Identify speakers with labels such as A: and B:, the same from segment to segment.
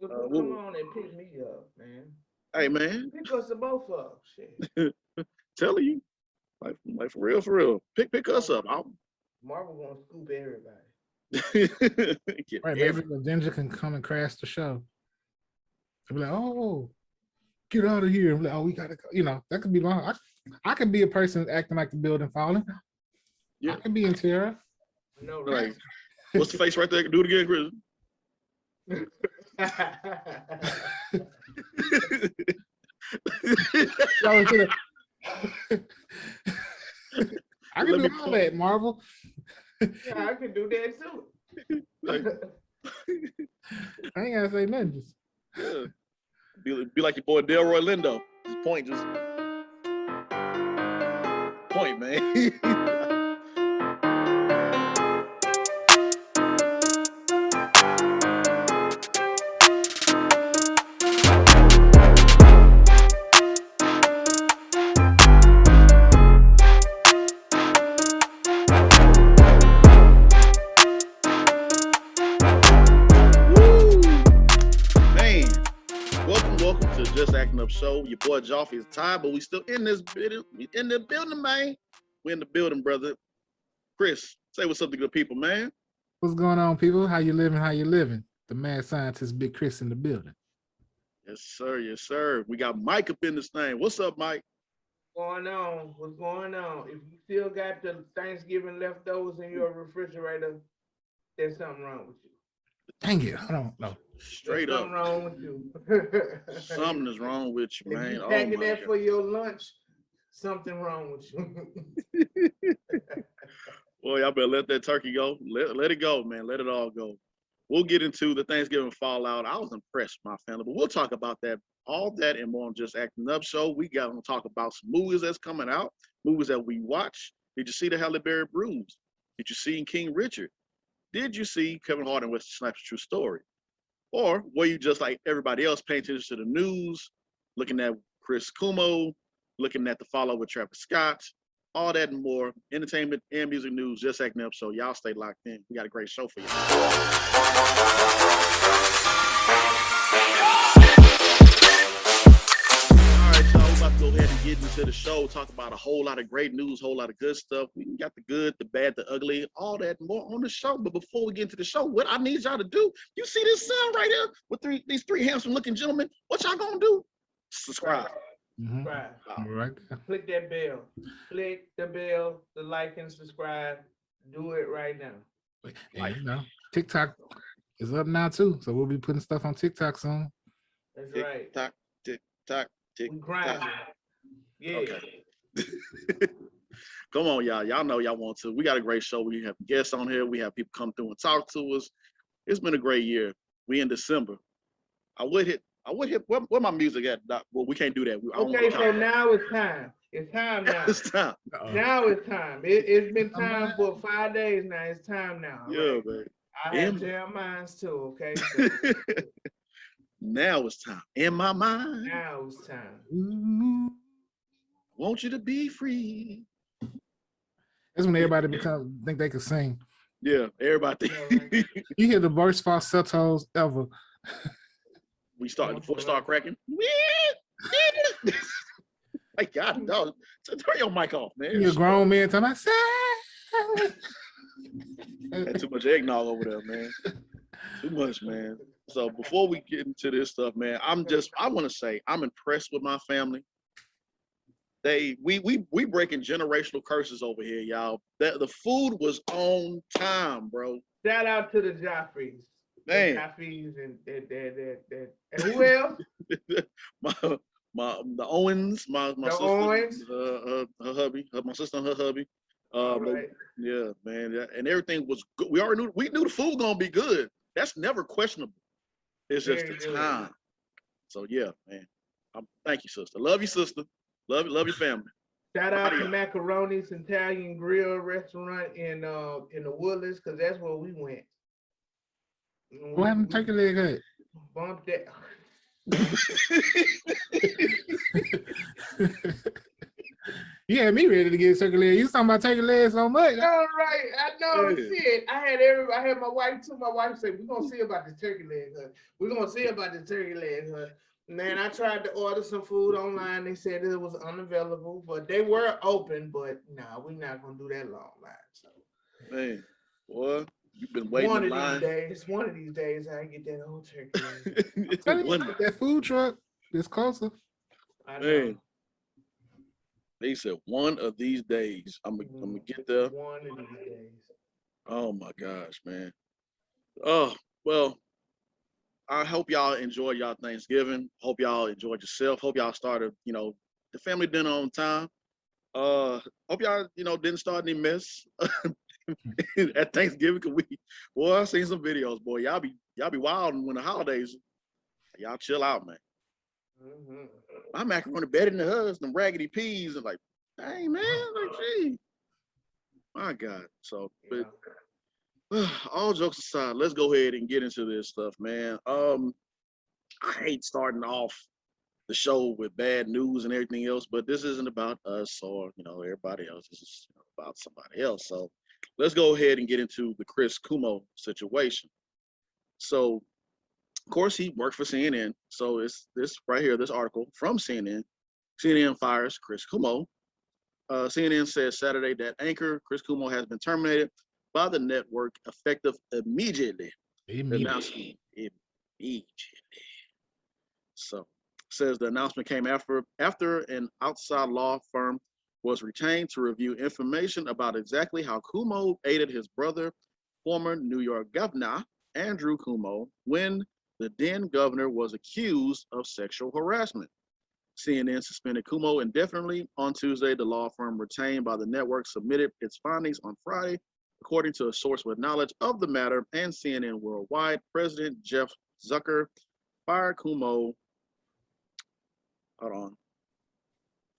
A: Come on and pick me up, man.
B: Hey, man.
A: Pick us both up. Shit.
B: Telling you. Like for real, for real. Pick us up.
A: Marvel gonna scoop everybody.
C: Right, maybe Avenger can come and crash the show. I'll be like, oh, get out of here. I'm like, oh, we gotta go. You know, that could be my. I could be a person acting like the building falling. Yeah. I could be in terror.
A: No, right?
B: Like, what's the face right there? Do it again, Chris.
C: I can do all that, Marvel.
A: Yeah, I can do that too.
C: Like, I ain't gotta say nothing. Just
B: yeah. Be like your boy Delroy Lindo. Just point, man. Just Acting Up Show. Your boy Joffrey is tired, but we still in this building. We in the building, man. We in the building, brother. Chris, say what's up to the people, man.
C: What's going on, people? How you living? How you living? The mad scientist, Big Chris, in the building.
B: Yes, sir. Yes, sir. We got Mike up in this thing. What's up, Mike?
A: What's going on? What's going on? If you still got the Thanksgiving leftovers in your refrigerator, there's something wrong with you.
C: Dang it, I don't know.
B: Straight
A: There's
B: up.
A: something wrong with you.
B: Something is wrong with you, man.
A: If you packing that for your lunch, something wrong with you.
B: Boy, y'all better let that turkey go. Let it go, man. Let it all go. We'll get into the Thanksgiving fallout. I was impressed with my family, but we'll talk about that, all that and more on Just Acting Up Show. We got to talk about some movies that's coming out, movies that we watch. Did you see the Halle Berry Bruised? Did you see King Richard? Did you see Kevin Hart and Wesley Snipes' True Story? Or were you just like everybody else paying attention to the news, looking at Chris Cuomo, looking at the follow with Travis Scott, all that and more, entertainment and music news, Just Acting Up. So y'all stay locked in. We got a great show for you. About to go ahead and get into the show, talk about a whole lot of great news, whole lot of good stuff. We got the good, the bad, the ugly, all that and more on the show. But before we get into the show, what I need y'all to do, you see this sun right here with these three handsome looking gentlemen, what y'all gonna do? Subscribe.
C: Mm-hmm. Right.
A: Click that bell. Click the bell, the like and subscribe. Do it right now.
C: And you know, TikTok is up now too. So we'll be putting stuff on TikTok soon.
A: That's right.
B: TikTok.
A: We grind. Yeah.
B: Okay. Come on, y'all. Y'all know y'all want to. We got a great show. We have guests on here. We have people come through and talk to us. It's been a great year. We in December. I would hit. Where my music at? Well, we can't do that.
A: Okay, so now it's time. It's time now.
B: It's time.
A: Now it's time. It's been time for 5 days now. It's time now.
B: Yeah,
A: right?
B: baby.
A: I have jam minds too. Okay. So.
B: Now it's time. In my mind.
A: Now it's time.
B: Want you to be free.
C: That's when everybody think they can sing.
B: Yeah, everybody.
C: You hear the worst falsettos ever.
B: We start before we start cracking. My God, dog. So turn your mic off, man.
C: You're a grown man talking about
B: Had too much eggnog over there, man. Too much, man. So before we get into this stuff, man, I want to say I'm impressed with my family. We breaking generational curses over here, y'all. The food was on time, bro.
A: Shout out to the Joffreys.
B: Man.
A: Joffreys and who else?
B: the Owens, my sister,
A: Owens.
B: Her hubby, my sister and her hubby.
A: Right.
B: Yeah, man, and everything was good. We knew the food gonna be good. That's never questionable. It's just the time. So yeah, man. Thank you, sister. Love you, sister. Love your family.
A: Shout out to Macaroni's Italian Grill Restaurant in the Woodlands, because that's where we went.
C: What happened to turkey leg hut?
A: Bump that.
C: You had me ready to get turkey legs. You talking about turkey legs so much?
A: All right, I know.
B: Yeah.
A: Shit, I had my wife too. My wife said, "We're gonna see about the turkey leg, huh? We're gonna see about the turkey leg, huh?" Man, I tried to order some food online. They said it was unavailable, but they were open. But nah, we're not gonna do that long line. So
B: Man, boy, you've been waiting in line.
A: one of these days, I get that whole turkey leg.
C: Tell you,
B: One-
C: that food truck is closer.
A: I know.
B: Man, they said one of these days I'm gonna get there.
A: One of these days.
B: Oh my gosh, man. Oh well, I hope y'all enjoyed y'all Thanksgiving. Hope y'all enjoyed yourself. Hope y'all started, the family dinner on time. Hope y'all, didn't start any mess at Thanksgiving. Cause boy, I seen some videos, boy. Y'all be wilding when the holidays. Y'all chill out, man.
A: Mm-hmm.
B: My macaroni better than hers, them raggedy peas, and like, hey man, like, gee, my God. So, but all jokes aside, let's go ahead and get into this stuff, man. I hate starting off the show with bad news and everything else, but this isn't about us or everybody else. This is about somebody else. So let's go ahead and get into the Chris Cuomo situation. So, of course, he worked for CNN. So it's this right here, this article from CNN. CNN fires Chris Cuomo. CNN says Saturday that anchor Chris Cuomo has been terminated by the network effective immediately. Immediately. So says the announcement came after an outside law firm was retained to review information about exactly how Cuomo aided his brother, former New York Governor Andrew Cuomo, when the then governor was accused of sexual harassment. CNN suspended Cuomo indefinitely on Tuesday. The law firm retained by the network submitted its findings on Friday, according to a source with knowledge of the matter and CNN Worldwide. President Jeff Zucker fired Cuomo.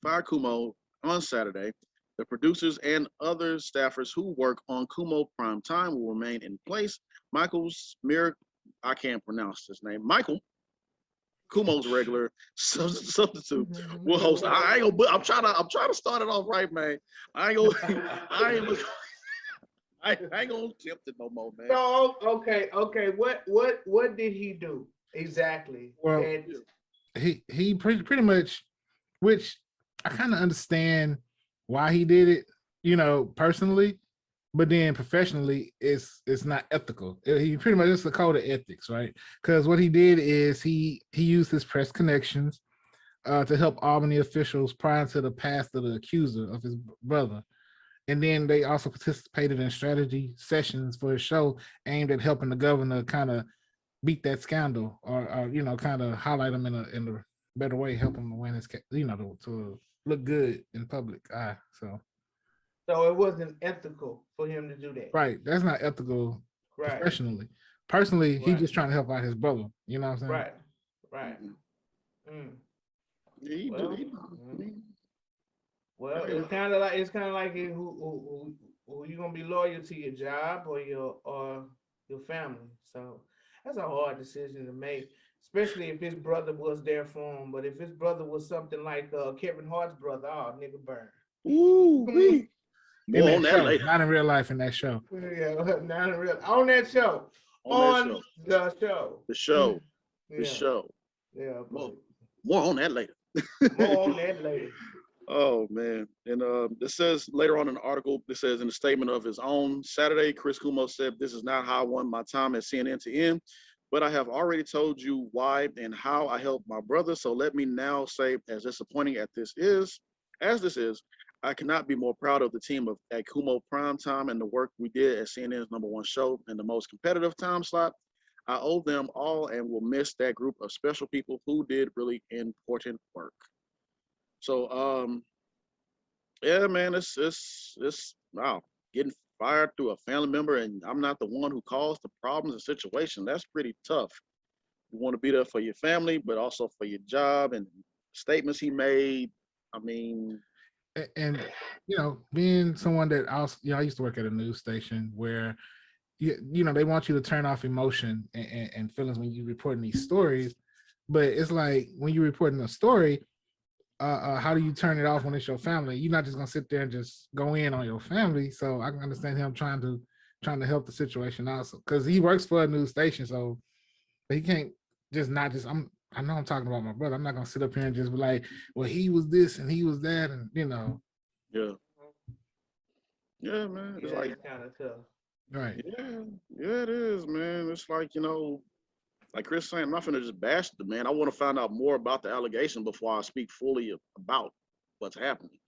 B: Fired Cuomo on Saturday. The producers and other staffers who work on Cuomo Prime Time will remain in place. I can't pronounce his name. Michael Cuomo's regular substitute will host. I'm trying to start it off right, man. I ain't gonna attempt it no more, man.
A: So okay. What did he do exactly?
C: Well, he pretty much, which I kind of understand why he did it, personally, but then professionally, it's not ethical. He pretty much, it's the code of ethics, right? Because what he did is he used his press connections to help Albany officials prior to the past of the accuser of his brother. And then they also participated in strategy sessions for his show aimed at helping the governor kind of beat that scandal or kind of highlight him in a better way, help him to win his, to look good in public eye.
A: So it wasn't ethical for him to do that.
C: Right. That's not ethical professionally. Personally, he's just trying to help out his brother. You know what I'm saying?
A: Right. Well, it's kind of like who you gonna be loyal to, your job or your family. So that's a hard decision to make, especially if his brother was there for him. But if his brother was something like Kevin Hart's brother, oh nigga burn.
B: Ooh.
C: In that show, not in real life. In that show,
A: yeah, not in real. On that show, the show. Yeah,
B: more on that later.
A: More on that later.
B: Oh man, and it says later on in the article. It says in a statement of his own Saturday, Chris Cuomo said, "This is not how I want my time at CNN to end, but I have already told you why and how I helped my brother. So let me now say, as disappointing as this is, I cannot be more proud of the team at Cuomo Prime Time and the work we did at CNN's #1 show in the most competitive time slot. I owe them all and will miss that group of special people who did really important work." So, yeah, man, it's wow, getting fired through a family member, and I'm not the one who caused the problems and situation. That's pretty tough. You want to be there for your family, but also for your job and statements he made. I mean,
C: and being someone that I used to work at a news station where they want you to turn off emotion and feelings when you're reporting these stories, but it's like when you're reporting a story, how do you turn it off when it's your family? You're not just gonna sit there and just go in on your family. So I can understand him trying to help the situation also, because he works for a news station, so he can't just not just I know I'm talking about my brother. I'm not gonna sit up here and just be like, well, he was this and he was that, and
B: Yeah. Yeah, man. It's like,
A: it's kind of tough.
C: right.
B: Yeah, it is, man. It's like, like Chris saying, I'm not finna just bash the man. I want to find out more about the allegation before I speak fully about what's happening.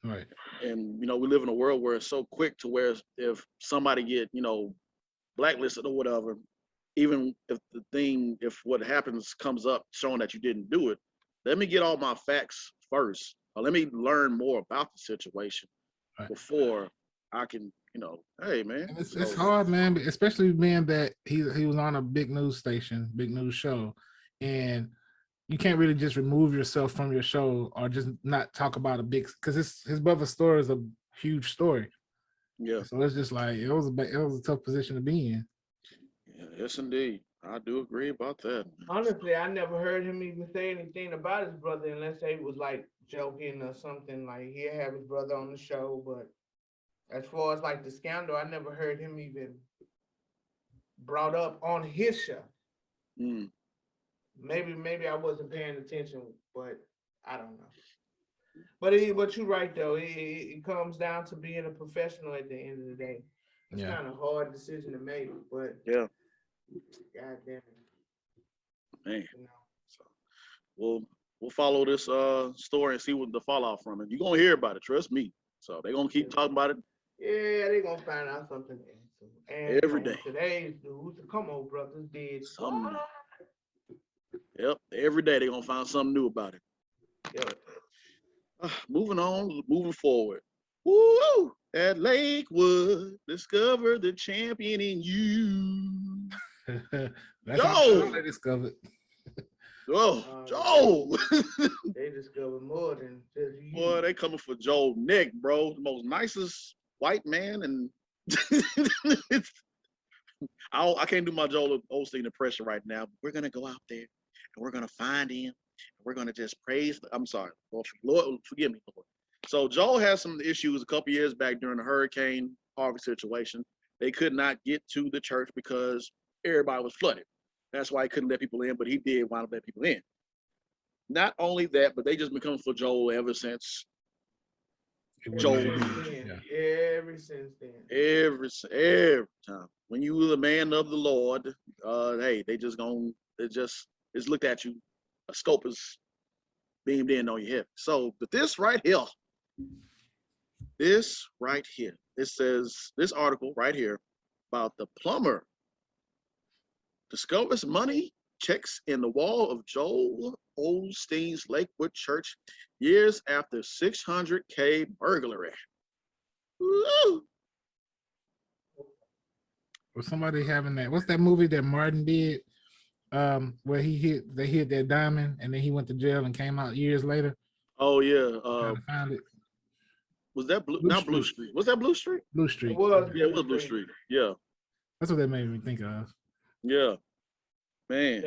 C: Right.
B: And we live in a world where it's so quick to where if somebody get blacklisted or whatever, even if what happens comes up showing that you didn't do it, let me get all my facts first, or let me learn more about the situation before I can, hey man.
C: And it's hard, man, especially being that he was on a big news station, big news show, and you can't really just remove yourself from your show or just not talk about a big, because his brother's story is a huge story.
B: Yeah.
C: So it's just like it was a tough position to be in.
B: Yeah, yes, indeed. I do agree about that.
A: Honestly, I never heard him even say anything about his brother unless they was like joking or something. Like he'll have his brother on the show, but as far as like the scandal, I never heard him even brought up on his show.
B: Mm.
A: Maybe I wasn't paying attention, but I don't know. But you're right though. It comes down to being a professional at the end of the day. It's kind of hard decision to make, but
B: yeah,
A: God damn it,
B: man. So we'll follow this story and see what the fallout from it. You're gonna hear about it, trust me. So they're gonna keep talking about it.
A: Yeah, they're gonna find out something. And
B: every day.
A: Today's news, the Come On Brothers did
B: something. Yep, every day they're gonna find something new about it.
A: Yep.
B: Moving forward. Woo! At Lakewood, discover the champion in you.
C: That's how they discovered.
B: Joe.
A: They discovered more than just you.
B: Boy, they coming for Joe Nick, bro. The most nicest white man, and I can't do my Joel Osteen impression right now. But we're gonna go out there and we're gonna find him. And we're gonna just praise. I'm sorry, Lord, forgive me, Lord. So Joel had some issues a couple years back during the Hurricane Harvey situation. They could not get to the church because everybody was flooded. That's why he couldn't let people in, but he did wind up letting people in. Not only that, but they just been coming for Joel ever since. Joel.
A: Ever since then.
B: Every time. When you were the man of the Lord, hey, it's looked at you. A scope is beamed in on your head. So, but this right here, it says, this article right here about the plumber discovers money checks in the wall of Joel Osteen's Lakewood Church years after $600K burglary. Woo!
C: Was somebody having that? What's that movie that Martin did? Where they hit that diamond and then he went to jail and came out years later.
B: Oh yeah.
C: Found it.
B: Was that Blue Street? Was that Blue Street?
C: Blue Street.
B: It was Blue Street. Yeah.
C: That's what that made me think of.
B: Yeah. Man.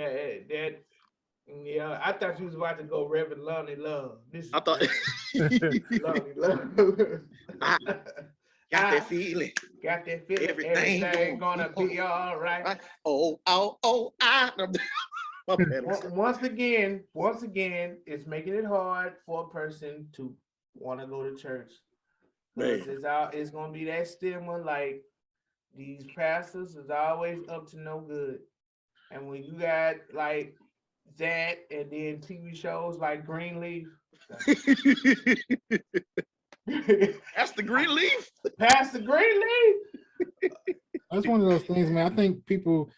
A: Yeah, I thought you was about to go Reverend Lonnie Love.
B: I thought
A: Lonnie Love.
B: Got that feeling.
A: Everything gonna be all right. Once again, it's making it hard for a person to want to go to church. Because it's gonna be that stigma, like these pastors is always up to no good. And when you got like that and then TV shows like Greenleaf.
B: That's the Greenleaf?
A: Past the Greenleaf?
C: That's one of those things, man. I think people,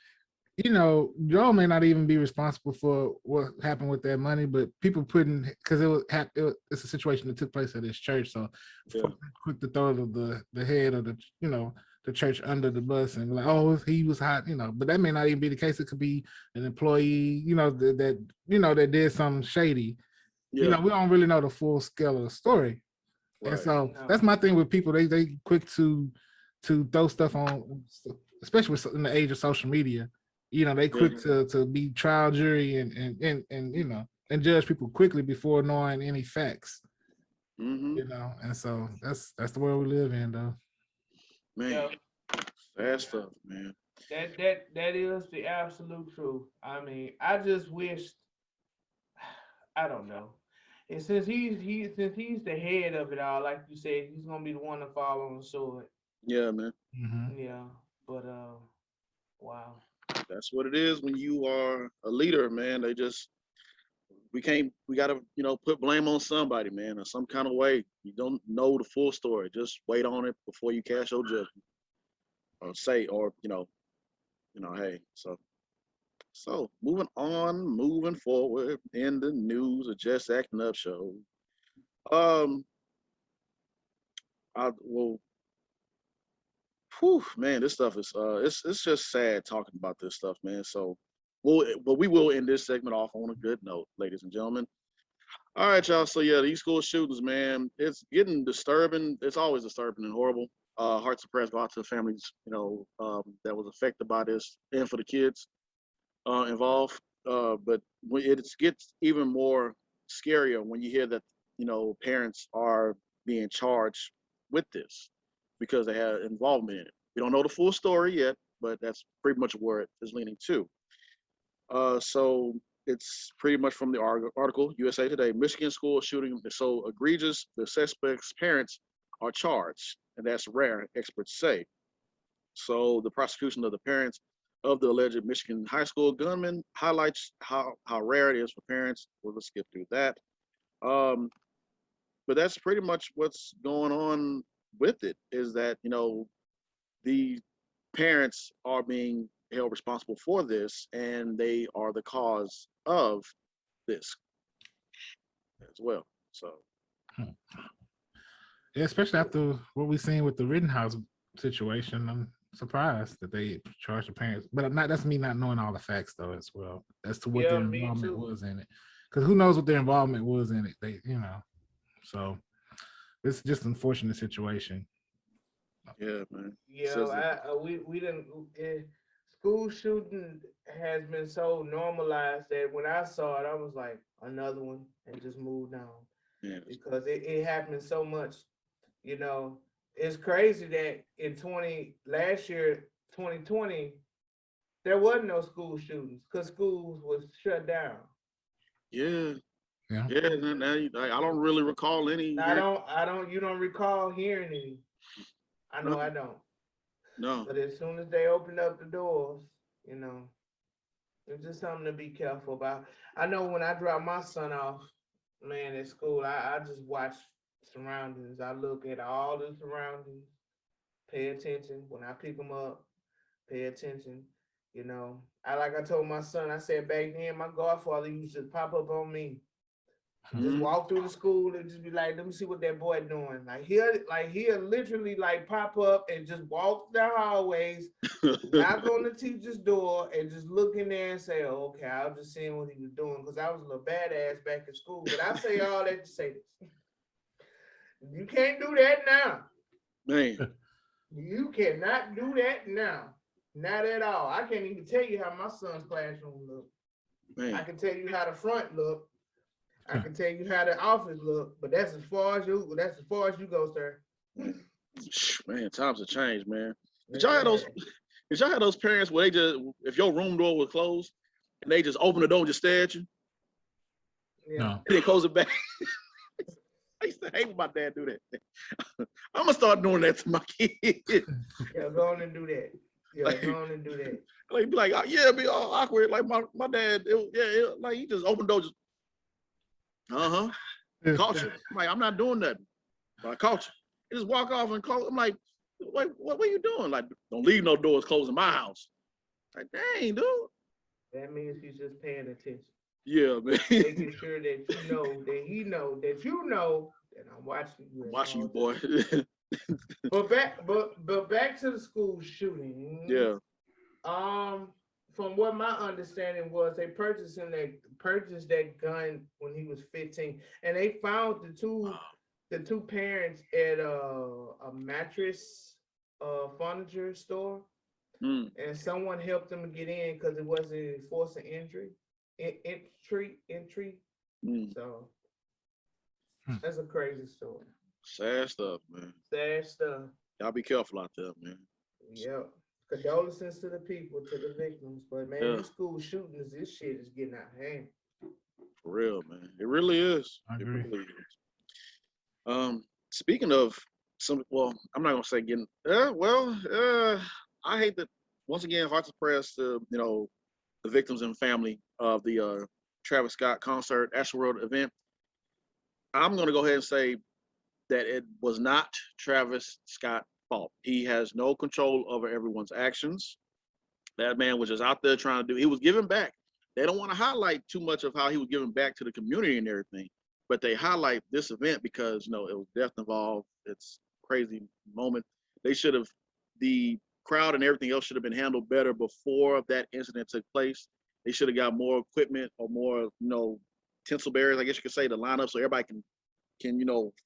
C: Joe may not even be responsible for what happened with that money, but people because it's a situation that took place at his church, so quick to throw the head of the church under the bus and like, oh, he was hot, but that may not even be the case. It could be an employee, that did something shady.
B: Yeah.
C: We don't really know the full scale of the story. Right. And so that's my thing with people. They quick to throw stuff on, especially in the age of social media. They quick to be trial jury and and judge people quickly before knowing any facts.
B: Mm-hmm.
C: You know, and so that's the world we live in, though.
B: Man,
A: Yeah,
B: sad stuff, man.
A: that is the absolute truth. I mean, I just wish, I don't know. And since he's the head of it all, like you said, he's gonna be the one to fall on the sword.
B: Yeah, man.
C: Mm-hmm.
A: Yeah, but wow.
B: That's what it is when you are a leader, man. We gotta, put blame on somebody, man, in some kind of way. You don't know the full story. Just wait on it before you cast your judgment. Or say, or, hey, so moving on, moving forward in the news of Just Acting Up show. Um, well, whew, man, this stuff is it's just sad talking about this stuff, man. So, but we will end this segment off on a good note, ladies and gentlemen. All right, y'all. So yeah, these school shootings, man, it's getting disturbing. It's always disturbing and horrible. Hearts and prayers go out to the families, that was affected by this, and for the kids involved. But it gets even more scarier when you hear that parents are being charged with this because they have involvement in it. We don't know the full story yet, but that's pretty much where it is leaning to. So it's pretty much from the article, USA Today. Michigan school shooting is so egregious, the suspect's parents are charged, and that's rare, experts say. So the prosecution of the parents of the alleged Michigan high school gunman highlights how rare it is for parents. Well, let's skip through that. Um, but that's pretty much what's going on with it, is that, the parents are being held responsible for this, and they are the cause of this as well. So,
C: Yeah, especially after what we've seen with the Rittenhouse situation, I'm surprised that they charged the parents. But that's me not knowing all the facts though as well as to what
A: Yeah,
C: their
A: me
C: involvement
A: too.
C: was in it. Because who knows what their involvement was in it? So it's just an unfortunate situation.
B: yeah, man.
A: Yeah,
B: Says that.
A: we didn't. School shooting has been so normalized that when I saw it, I was like, another one, and just moved on
B: Yeah.
A: because it happened so much. You know, it's crazy that last year, 2020, there wasn't no school shootings because schools was shut down.
B: Yeah.
C: Yeah.
B: Yeah. I don't really recall any
A: Now,
B: here.
A: you don't recall hearing any. I
B: No,
A: know I don't.
B: no.
A: But as soon as they opened up the doors, you know, it's just something to be careful about. I know when I drop my son off, man, at school, I just watch surroundings. I look at all the surroundings, pay attention. When I pick them up, pay attention. You know, I told my son, I said back then, my godfather used to pop up on me. Just
B: Mhm.
A: walk through the school and just be like, let me see what that boy doing. He'll literally like pop up and just walk the hallways, knock on the teacher's door, and just look in there and say, oh, okay, I was just seeing what he was doing because I was a little badass back in school. But I say all that to say this. You can't do that now.
B: Man,
A: You cannot do that now. Not at all. I can't even tell you how my son's classroom look. I
B: man,
A: can tell you how the front look. I can tell you how the office look, but that's as far as you go, sir.
B: man. Times have changed, man. Did
A: Yes,
B: y'all have
A: it
B: those?
A: has.
B: Did y'all have those parents where they just, if your room door was closed, and they just open the door and just stare at you,
A: Yeah.
C: No.
B: and then close it back? I used to hate when my dad do that. I'm gonna start doing that to my kids.
A: Yeah, go on and do that. Yeah,
B: like,
A: go on and do that.
B: like, be like, oh, yeah, be all awkward. Like my dad, like he just opened the door, just caught you. I'm like, I'm not doing that, but I caught you. He just walk off and close. I'm like, wait, what are you doing? Like, don't leave no doors closed in my house. Like, dang, dude.
A: That means he's just paying attention,
B: Yeah, man.
A: making sure that you know that he know that you know that I'm watching you
B: I'm
A: at
B: watching you,
A: all
B: boy.
A: times. But back to the school shooting.
B: Yeah.
A: From what my understanding was, they purchased that gun when he was 15, and they found the two parents at a mattress furniture store,
B: Mm.
A: and someone helped them get in because it wasn't forcing entry. Entry. So that's a crazy story.
B: Sad stuff, man.
A: Sad stuff.
B: Y'all be careful out there, man.
A: Yep. Condolences to the people, to the victims. But man, these school shootings, this shit is getting out of hand.
B: For real, man. It really is.
C: I
B: It
C: agree.
B: really is. Speaking of some, well, I'm not gonna say getting. I hate that. Once again, hearts and prayers to the victims and family of the Travis Scott concert, Astroworld event. I'm gonna go ahead and say that it was not Travis Scott's fault. He has no control over everyone's actions. That man was just out there trying to do. He was giving back. They don't want to highlight too much of how he was giving back to the community and everything, but they highlight this event because it was death involved. It's a crazy moment. They should have, the crowd and everything else should have been handled better before that incident took place. They should have got more equipment or more tinsel barriers, I guess you could say, to line up so everybody can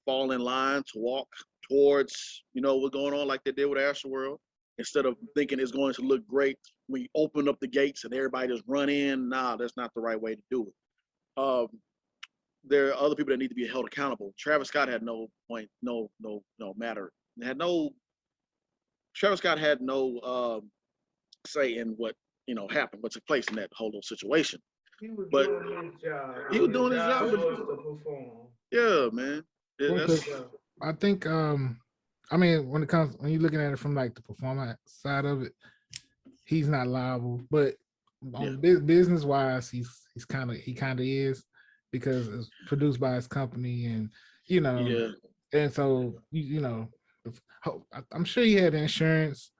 B: fall in line to walk towards what's going on, like they did with Astroworld, instead of thinking it's going to look great when you open up the gates and everybody just run in. Nah, that's not the right way to do it. There are other people that need to be held accountable. Travis Scott had no point, no matter. Travis Scott had no say in what happened, what took place in that whole little situation.
A: He was doing his job.
B: He was doing his job.
A: Was to perform.
B: Yeah, man.
C: I think I mean when you're looking at it from like the performance side of it, he's not liable. But on business wise, he kind of is, because it's produced by his company, and and so I'm sure he had insurance,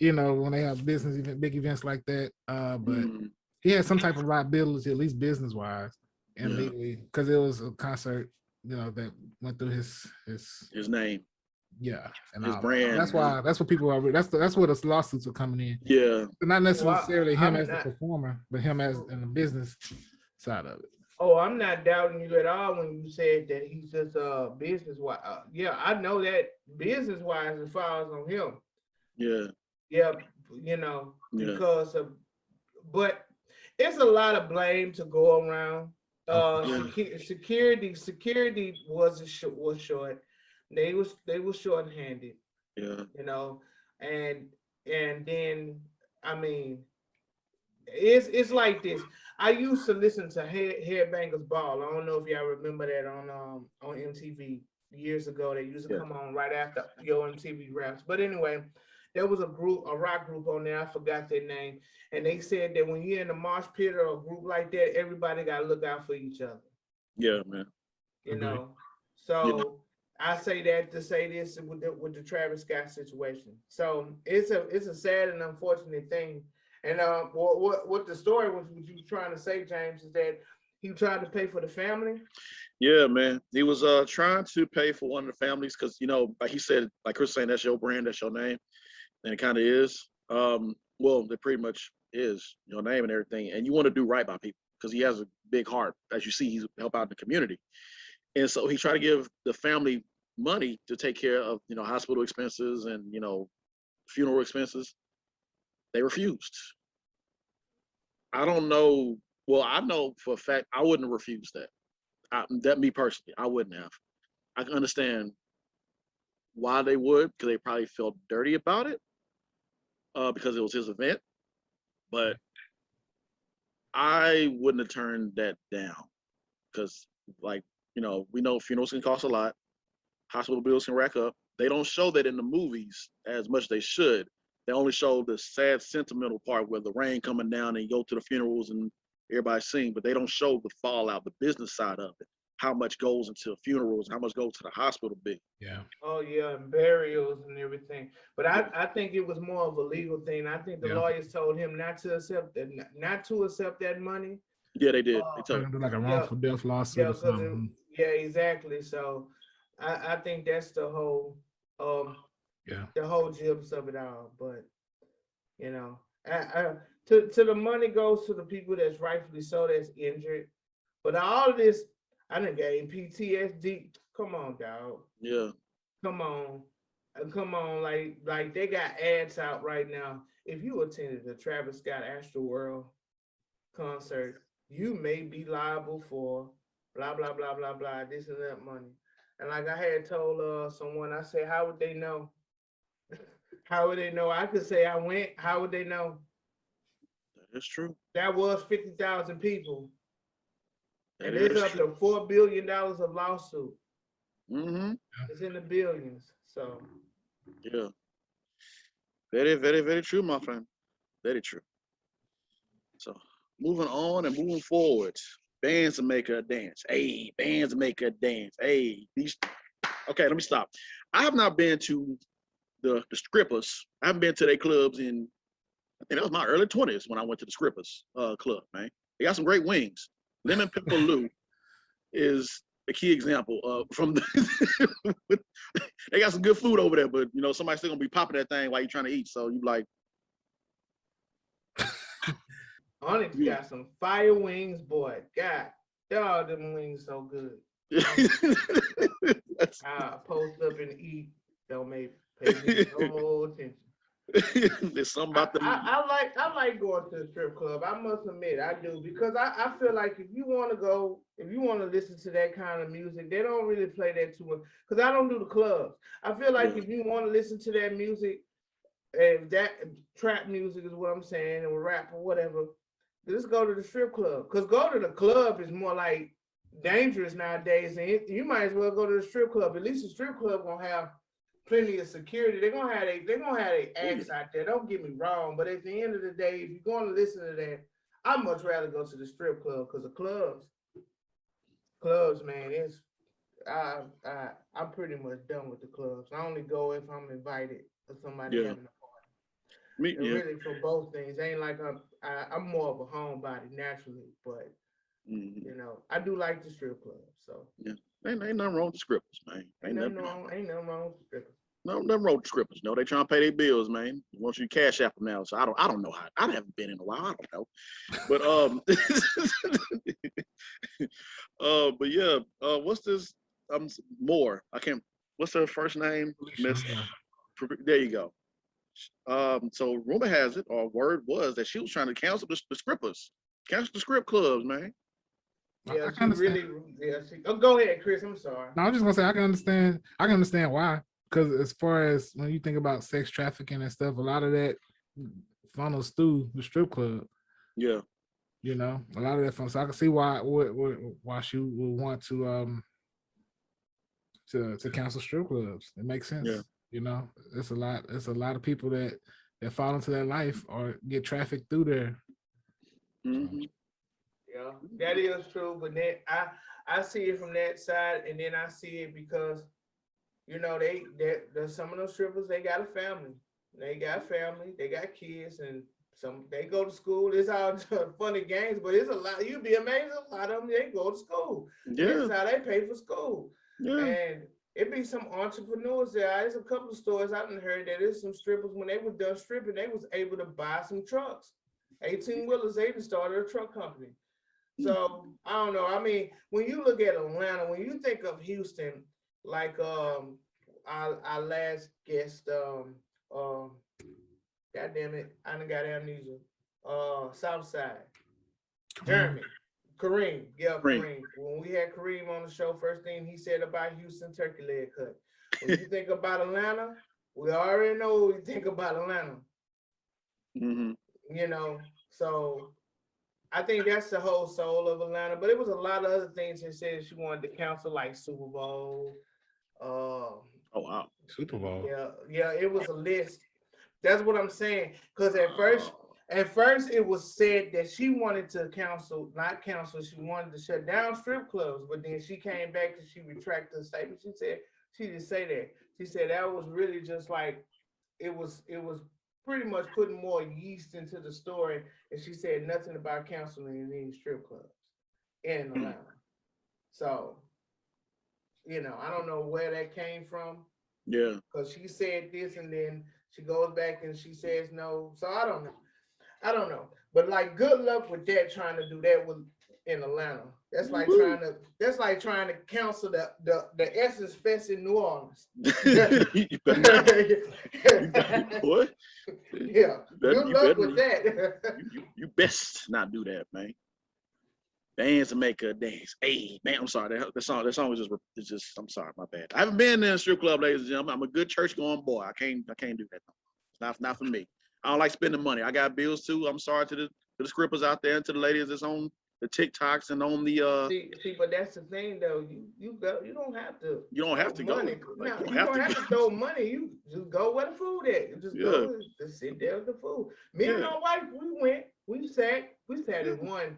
C: when they have big events like that. But he had some type of liability, at least business wise and legally, because it was a concert, that went through his
B: name.
C: Yeah, and
B: his brand.
C: That's what people are. That's where the lawsuits are coming in.
B: Yeah,
C: not necessarily him as the performer, but him as in the business side of it.
A: Oh, I'm not doubting you at all when you said that he's just business wise. Yeah, I know that business wise it falls on him. Yeah, because of, but it's a lot of blame to go around. Security was short. They was short-handed.
B: Yeah.
A: And then I mean, it's like this. I used to listen to Headbangers Ball. I don't know if y'all remember that on MTV years ago. They used to come on right after your MTV Raps. But anyway, there was a rock group on there. I forgot their name. And they said that when you're in a mosh pit or a group like that, everybody got to look out for each other.
B: Yeah, man.
A: So I say that to say this with the Travis Scott situation. So it's a sad and unfortunate thing. And what the story was, what you trying to say, James, is that he tried to pay for the family.
B: Yeah, man. He was trying to pay for one of the families because like he said, like Chris was saying, that's your brand, that's your name, and it kind of is. Well, it pretty much is your name and everything, and you want to do right by people because he has a big heart. As you see, he's help out in the community, and so he tried to give the family money to take care of hospital expenses and funeral expenses. They refused. I don't know. Well, I know for a fact I wouldn't have refused that. Me personally, I wouldn't have. I can understand why they would, because they probably felt dirty about it, because it was his event. But I wouldn't have turned that down, because, like, we know funerals can cost a lot. Hospital bills can rack up. They don't show that in the movies as much as they should. They only show the sad, sentimental part where the rain coming down and you go to the funerals and everybody sing, but they don't show the fallout, the business side of it. How much goes into funerals, how much goes to the hospital bill.
C: Yeah.
A: Oh yeah, and burials and everything. But I think it was more of a legal thing. I think the lawyers told him not to accept that money.
B: Yeah, they did. They told
C: him like a wrongful death lawsuit or something.
A: Exactly. So I think that's the whole the whole gist of it all. But to the money goes to the people that's rightfully so, that's injured. But all of this, I done gained PTSD. Come on, dog.
B: Yeah.
A: Come on. Like they got ads out right now. If you attended the Travis Scott Astroworld concert, you may be liable for blah blah blah blah blah, this and that money. And like I had told someone, I said, how would they know? How would they know? I could say I went. How would they know?
B: That's true.
A: That was 50,000 people,
B: That
A: and there's
B: is
A: up
B: true.
A: to $4 billion of lawsuit.
B: Mm-hmm.
A: It's in the billions. So
B: Yeah. Very, very, very true, my friend. Very true. So moving on and moving forward. Bands to make her dance. Hey, bands to make her dance. Hey, these. Okay, let me stop. I have not been to the strippers. I haven't been to their clubs in. I think that was my early 20s when I went to the strippers club. Man, they got some great wings. Lemon Pepper Lou is a key example from the. They got some good food over there, but you know somebody's still gonna be popping that thing while you're trying to eat. So you like.
A: Onyx got some fire wings, boy. God, dog, them wings so good. I post up and eat. Don't pay me no attention.
B: There's something about them.
A: I like going to the strip club. I must admit I do, because I feel like if you want to listen to that kind of music, they don't really play that too much. Because I don't do the clubs. I feel like if you want to listen to that music, and that trap music is what I'm saying, and rap or whatever, just go to the strip club. Because go to the club is more like dangerous nowadays, and you might as well go to the strip club. At least the strip club gonna have plenty of security. They're gonna have their acts out there. Don't get me wrong, but at the end of the day, if you're going to listen to that, I'd much rather go to the strip club, because the clubs, man, I'm pretty much done with the clubs. I only go if I'm invited or somebody having a party. Really for both things. Ain't like I'm more of a homebody naturally, but you know, I do like the strip club. So
B: yeah, ain't nothing wrong with the strippers, man.
A: Ain't nothing wrong with the strippers.
B: No, nothing wrong with the strippers. No, they trying to pay their bills, man. Want you to cash app them now. So I don't know how. I haven't been in a while. I don't know. But but yeah. What's this? More. I can't. What's her first name? Miss. There you go. So rumor has it, or word was, that she was trying to cancel the strippers, cancel the strip clubs, man.
A: Yeah, she really. Yeah, go ahead, Chris. I'm sorry.
C: No, I'm just gonna say I can understand why. Because as far as when you think about sex trafficking and stuff, a lot of that funnels through the strip club.
B: Yeah.
C: You know, a lot of that fun. So I can see why she would want to cancel strip clubs. It makes sense.
B: Yeah.
C: You know, it's a lot of people that fall into that life or get trafficked through there.
B: Mm-hmm.
A: Yeah, that is true. But then I see it from that side, and then I see it because, you know, there's some of those strippers, they got a family. They got kids, and they go to school. It's all funny games, but it's a lot. You'd be amazed, a lot of them, they go to school.
B: Yeah.
A: That's how they pay for school.
B: Yeah.
A: And it be some entrepreneurs there. There's a couple of stories I done heard that there's some strippers, when they were done stripping, they was able to buy some trucks. 18-wheelers, they even started a truck company. So I don't know. I mean, when you look at Atlanta, when you think of Houston, like our last guest, God damn it, I done got amnesia. Southside, Jeremy, Kareem. When we had Kareem on the show, first thing he said about Houston, turkey leg cut. When you think about Atlanta, we already know what we think about Atlanta.
B: Mm-hmm.
A: You know, so I think that's the whole soul of Atlanta. But it was a lot of other things she said she wanted to cancel, like Super Bowl.
B: Oh wow,
C: Super Bowl.
A: Yeah, it was a list. That's what I'm saying. Because at first it was said that she wanted to not cancel, she wanted to shut down strip clubs. But then she came back and she retracted the statement. She said she didn't say that. She said that was really just like it was pretty much putting more yeast into the story, and she said nothing about canceling any strip clubs in Atlanta. So, you know, I don't know where that came from.
B: Yeah.
A: Because she said this, and then she goes back and she says no. So I don't know. But like, good luck with that, trying to do that in Atlanta. That's like trying to cancel the Essence Fest in New Orleans.
B: What?
A: Yeah. Good luck with that.
B: You best not do that, man. Dance and make her dance. Hey, man, I'm sorry. That song was just. I'm sorry, my bad. I haven't been in a strip club, ladies and gentlemen. I'm a good church going boy. I can't do that. It's not for me. I don't like spending money. I got bills too. I'm sorry to the strippers out there and to the ladies that's on the TikToks and on the.
A: See, but that's the thing though. You don't have to.
B: You don't have to
A: money.
B: go.
A: Like, no, you don't have to throw money. You just go where the food at. You just go and sit there with the food. Me and my wife, we went. We sat in one.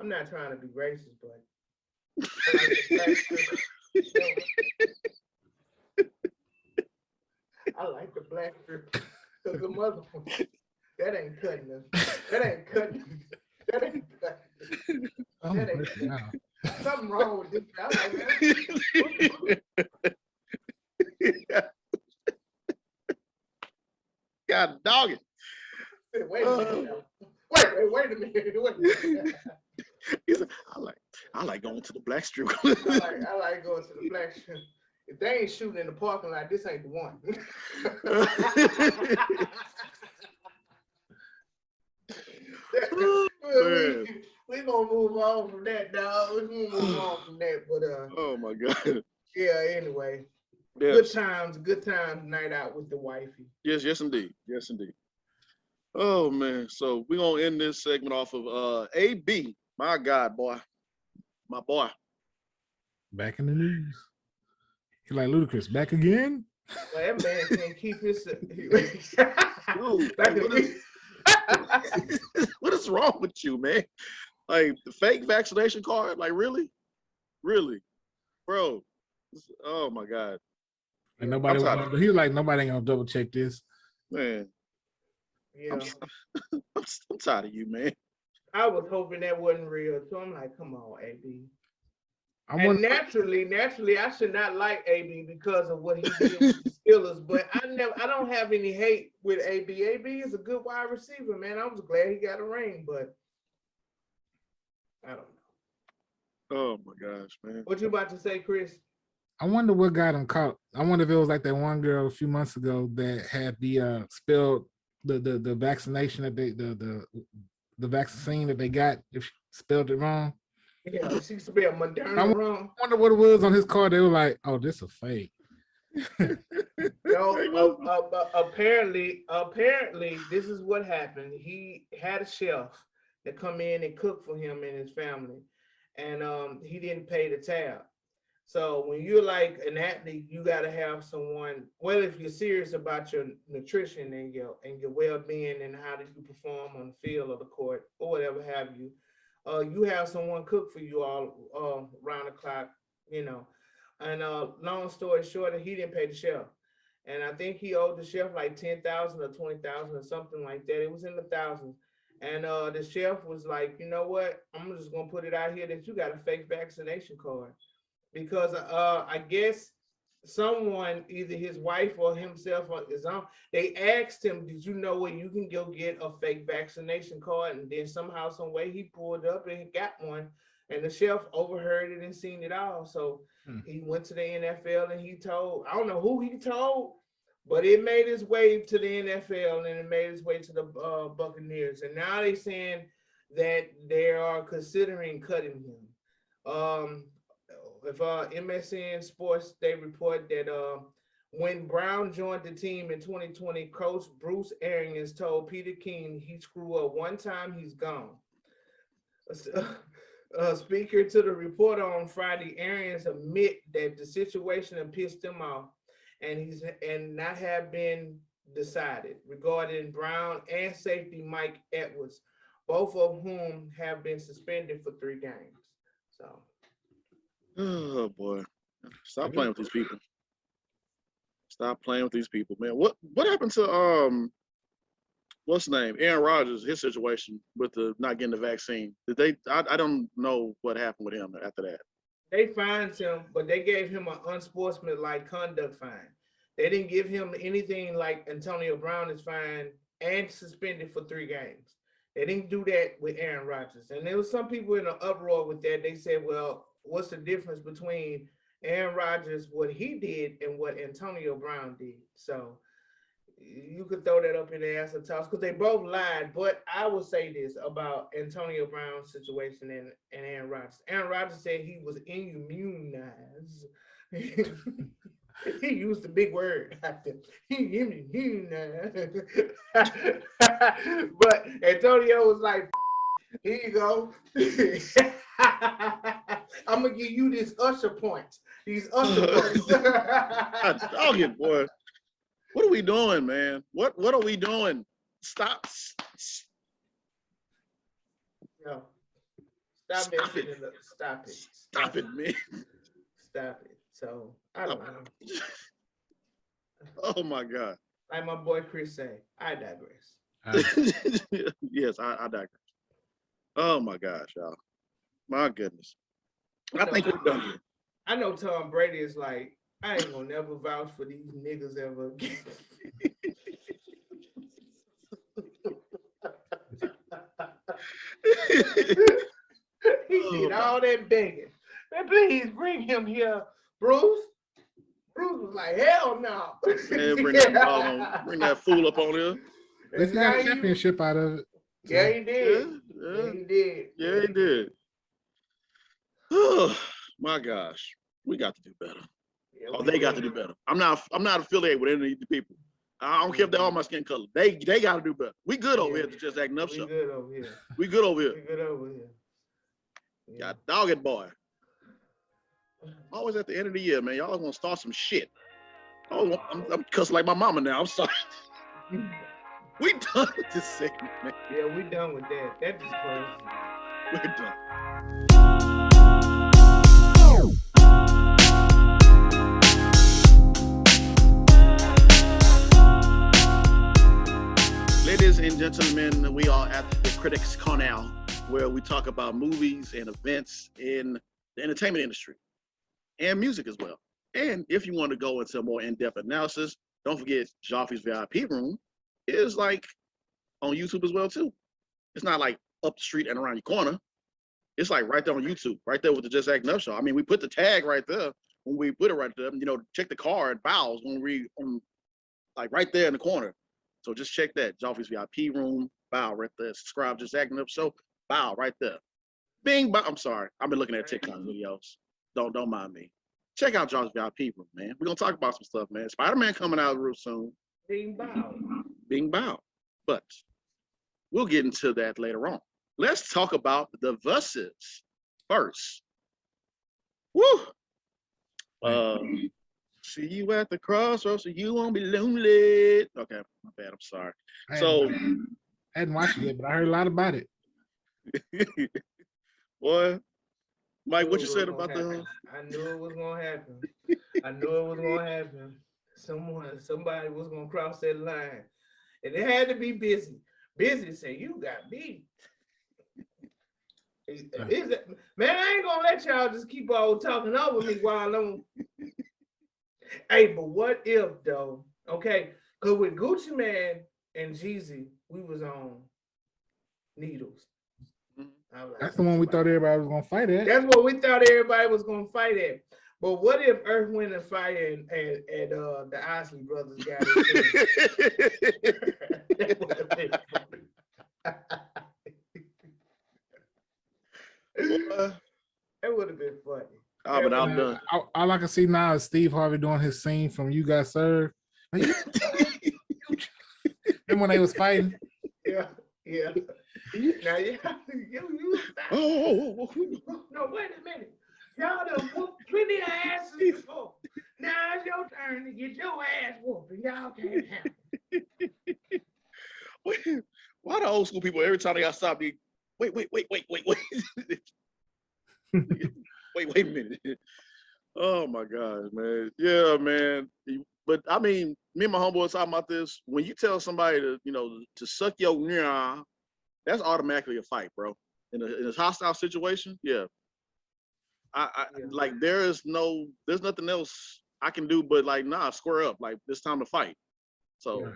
A: I'm not trying to be racist, but I like the black strip because the mother that ain't cutting us. That ain't cutting. That ain't cutting. That ain't cutting. Something wrong with this. I like that.
B: God dog it.
A: Wait a minute. Wait a minute.
B: He said, I like going to the black strip.
A: I like going to the black strip. If they ain't shooting in the parking lot, this ain't the one. we gonna move on from that, dog. We're gonna move on from that. But
B: oh my God.
A: Yeah, anyway.
B: Yes.
A: Good times, night out with the wifey.
B: Yes, indeed. Yes, indeed. Oh man. So we're gonna end this segment off of AB. My God, boy. My boy.
C: Back in the news. He like Ludacris, back again?
A: Well, that man can't keep his
B: what is wrong with you, man? Like the fake vaccination card? Like really? Really? Bro. Oh my God.
C: And nobody he was like, nobody ain't gonna double check this.
B: Man.
A: Yeah.
B: I'm tired of you, man.
A: I was hoping that wasn't real. So I'm like, come on, AB. And naturally, I should not like AB because of what he did with the Steelers. But I don't have any hate with AB. AB is a good wide receiver, man. I was glad he got a ring, but I don't know.
B: Oh my gosh, man.
A: What you about to say, Chris?
C: I wonder what got him caught. I wonder if it was like that one girl a few months ago that had the spelled the vaccination that the vaccine that they got, if she spelled it wrong.
A: Yeah, she spelled Moderna wrong.
C: I wonder what it was on his card. They were like, "Oh, this is a fake."
A: No, apparently, this is what happened. He had a chef that come in and cook for him and his family, and he didn't pay the tab. So when you're like an athlete, you got to have someone. Well, if you're serious about your nutrition and your well-being and how do you perform on the field or the court or whatever have you, you have someone cook for you all around the clock, you know. And long story short, he didn't pay the chef, and I think he owed the chef like $10,000 or $20,000 or something like that. It was in the thousands. And the chef was like, you know what? I'm just gonna put it out here that you got a fake vaccination card. Because I guess someone, either his wife or himself or his own, they asked him, did you know where you can go get a fake vaccination card? And then somehow, some way, he pulled up and got one. And the chef overheard it and seen it all. So he went to the NFL and he told, I don't know who he told, but it made its way to the NFL and it made its way to the Buccaneers. And now they're saying that they are considering cutting him. If MSN Sports, they report that when Brown joined the team in 2020, Coach Bruce Arians told Peter King he screwed up one time, he's gone. Speaker to the reporter on Friday, Arians admit that the situation had pissed him off, and not have been decided regarding Brown and safety Mike Edwards, both of whom have been suspended for 3 games. So.
B: Oh boy. Stop playing with these people. Stop playing with these people, man. What happened to what's the name? Aaron Rodgers, his situation with the not getting the vaccine. Did they I don't know what happened with him after that.
A: They fined him, but they gave him an unsportsmanlike conduct fine. They didn't give him anything like Antonio Brown is fined and suspended for 3 games. They didn't do that with Aaron Rodgers. And there was some people in an uproar with that. They said, well, what's the difference between Aaron Rodgers, what he did, and what Antonio Brown did? So, you could throw that up in the answer toss because they both lied. But I will say this about Antonio Brown's situation and Aaron Rodgers. Aaron Rodgers said he was immunized. He used the big word. He immunized. But Antonio was like, here you go. I'm gonna give you this usher points. These usher points.
B: Dog it, boy. What are we doing, man? What are we doing? Stop.
A: No. Stop it. Stop it.
B: Stop it, man.
A: Stop it. So I don't know.
B: Oh my God.
A: Like my boy Chris say, I digress.
B: Yes, I digress. Oh my gosh, y'all. My goodness. I think we're done here.
A: I know Tom Brady is like, I ain't gonna never vouch for these niggas ever again. He did all that begging. Man, please bring him here, Bruce. Bruce was like, hell no.
B: And bring that fool up on here.
C: At least he got a championship out of it.
A: So. Yeah, he did. Yeah, he did.
B: Yeah, he did. Oh my gosh. We got to do better. Yeah, they got to do better. I'm not affiliated with any of the people. I don't care if they're all my skin color. They got to do better. We good over here to Just Acting Up Show.
A: We good over here.
B: We good over here.
A: We good over here. Yeah.
B: Got dog it, boy. Always at the end of the year, man. Y'all gonna start some shit. Oh, I'm cussing like my mama now. I'm sorry. We done with this segment, man.
A: Yeah, we done with that. That just crazy.
B: We're done. Ladies and gentlemen, we are at the Critics Corner, where we talk about movies and events in the entertainment industry and music as well. And if you want to go into a more in-depth analysis, don't forget Joffrey's VIP room is like on YouTube as well too. It's not like up the street and around your corner. It's like right there on YouTube, right there with the Just Acting Up Show. I mean, we put the tag right there when we put it right there. You know, check the card, bows when we like right there in the corner. So just check that Joffrey's VIP room, bow right there. Subscribe, Just Acting Up Show, bow right there. Bing, bow. I'm sorry, I've been looking at TikTok videos. Don't mind me. Check out Joffrey's VIP room, man. We're gonna talk about some stuff, man. Spider-Man coming out real soon.
A: Bing bow.
B: Bing bow. But we'll get into that later on. Let's talk about the verses first. Woo! See you at the crossroads so you won't be lonely. Okay, my bad. I'm sorry.
C: I hadn't watched it yet, but I heard a lot about it.
B: Boy, Mike, what you said about the?
A: I knew it was gonna happen. I knew it was gonna happen. Somebody was gonna cross that line, and it had to be busy. Busy said, "You got beat." Man, I ain't gonna let y'all just keep on talking over me while I'm. Hey, but what if though? Okay, because with Gucci Man and Jeezy, we was on Needles.
C: Like, that's the one we thought everybody was gonna fight at.
A: That's what we thought everybody was gonna fight at. But what if Earth, Wind, and Fire and the Isley Brothers got it? That would have been funny. That would have been funny.
B: Oh, but I'm done.
C: All I can see now is Steve Harvey doing his scene from You Got Served. And when they was fighting.
A: Yeah. Now, you no, wait a minute. Y'all done whooped plenty of asses before. Now it's your turn to get your ass whooped, and y'all can't handle it.
B: Why the old school people every time they got stopped? They, wait. Wait a minute. Oh my gosh, man. Yeah, man. But I mean, me and my homeboy talking about this. When you tell somebody to suck your nya, that's automatically a fight, bro. In a hostile situation, yeah. Like there's nothing else I can do but like square up. Like it's time to fight. So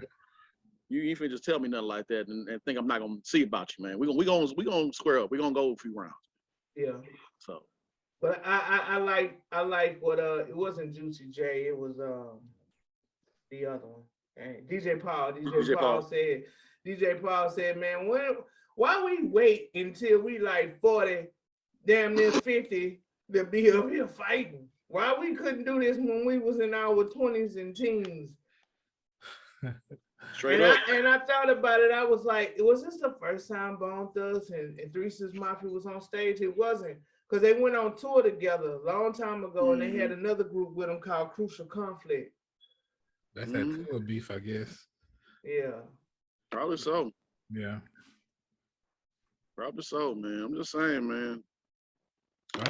B: you even just tell me nothing like that and think I'm not gonna see about you, man. We gonna square up. We're gonna go a few rounds.
A: Yeah.
B: So.
A: But I like what it wasn't Juicy J, it was the other one. And DJ Paul said, man, why we wait until we like 40, damn near 50 to be up here fighting? Why we couldn't do this when we was in our 20s and teens?
B: Straight up.
A: I thought about it. I was like, was this the first time Bone Thugs and Three Six Mafia was on stage? It wasn't, because they went on tour together a long time ago, and they had another group with them called Crucial Conflict.
C: That's that tour beef, I guess.
A: Yeah.
B: Probably so.
C: Yeah.
B: Probably so, man. I'm just saying, man.
C: I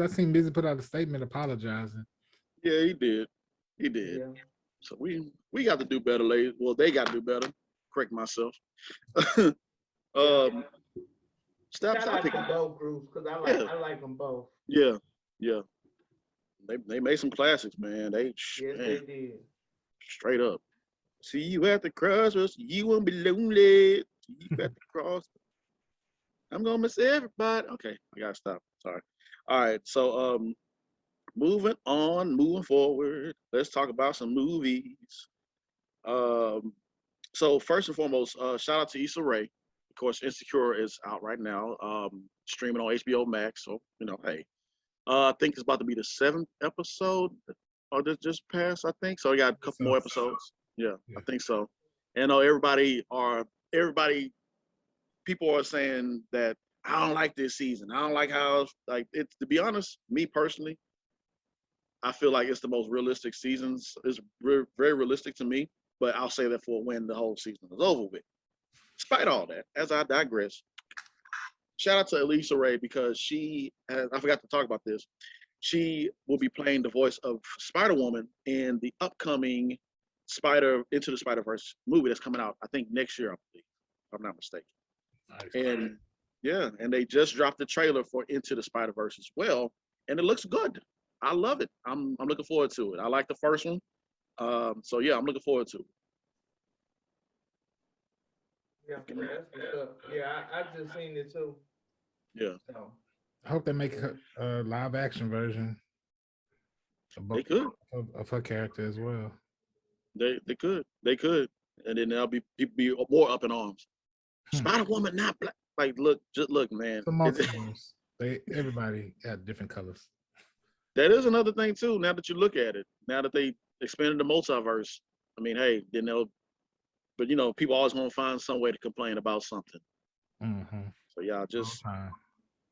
C: seen Busy put out a statement apologizing.
B: Yeah, he did. He did. Yeah. So we got to do better, ladies. Well, they got to do better. Correct myself.
A: Shout out to both groups, because I like them both.
B: Yeah, yeah. They made some classics, man. They
A: did.
B: Straight up. See you at the crossroads. You won't be lonely. See you at the cross. I'm gonna miss everybody. Okay, I gotta stop. Sorry. All right. So moving forward. Let's talk about some movies. So first and foremost, shout out to Issa Rae. Of course, Insecure is out right now, streaming on HBO Max. So hey, I think it's about to be the 7th episode, or just passed. I think so. We got a couple more episodes. Yeah, I think so. And people are saying that I don't like this season. I don't like how it's. To be honest, me personally, I feel like it's the most realistic seasons. It's very realistic to me. But I'll say that for when the whole season is over with. Despite all that, as I digress, shout out to Issa Rae, because I forgot to talk about this. She will be playing the voice of Spider-Woman in the upcoming Into the Spiderverse movie that's coming out, I think, next year, I believe, if I'm not mistaken. Nice. And yeah, and they just dropped the trailer for Into the Spiderverse as well, and it looks good. I love it. I'm looking forward to it. I like the first one. So yeah, I'm looking forward to it.
A: Yeah, that's what's up. Yeah, I've just seen it too.
B: Yeah.
A: So.
C: I hope they make a live action version.
B: They could
C: of her character as well.
B: They could, and then there'll be people be more up in arms. Spider-Woman not black. Like, just look, man.
C: The multiverse. Everybody got different colors.
B: That is another thing too. Now that you look at it, now that they expanded the multiverse, I mean, hey, then but people always want to find some way to complain about something.
C: Mm-hmm.
B: So yeah,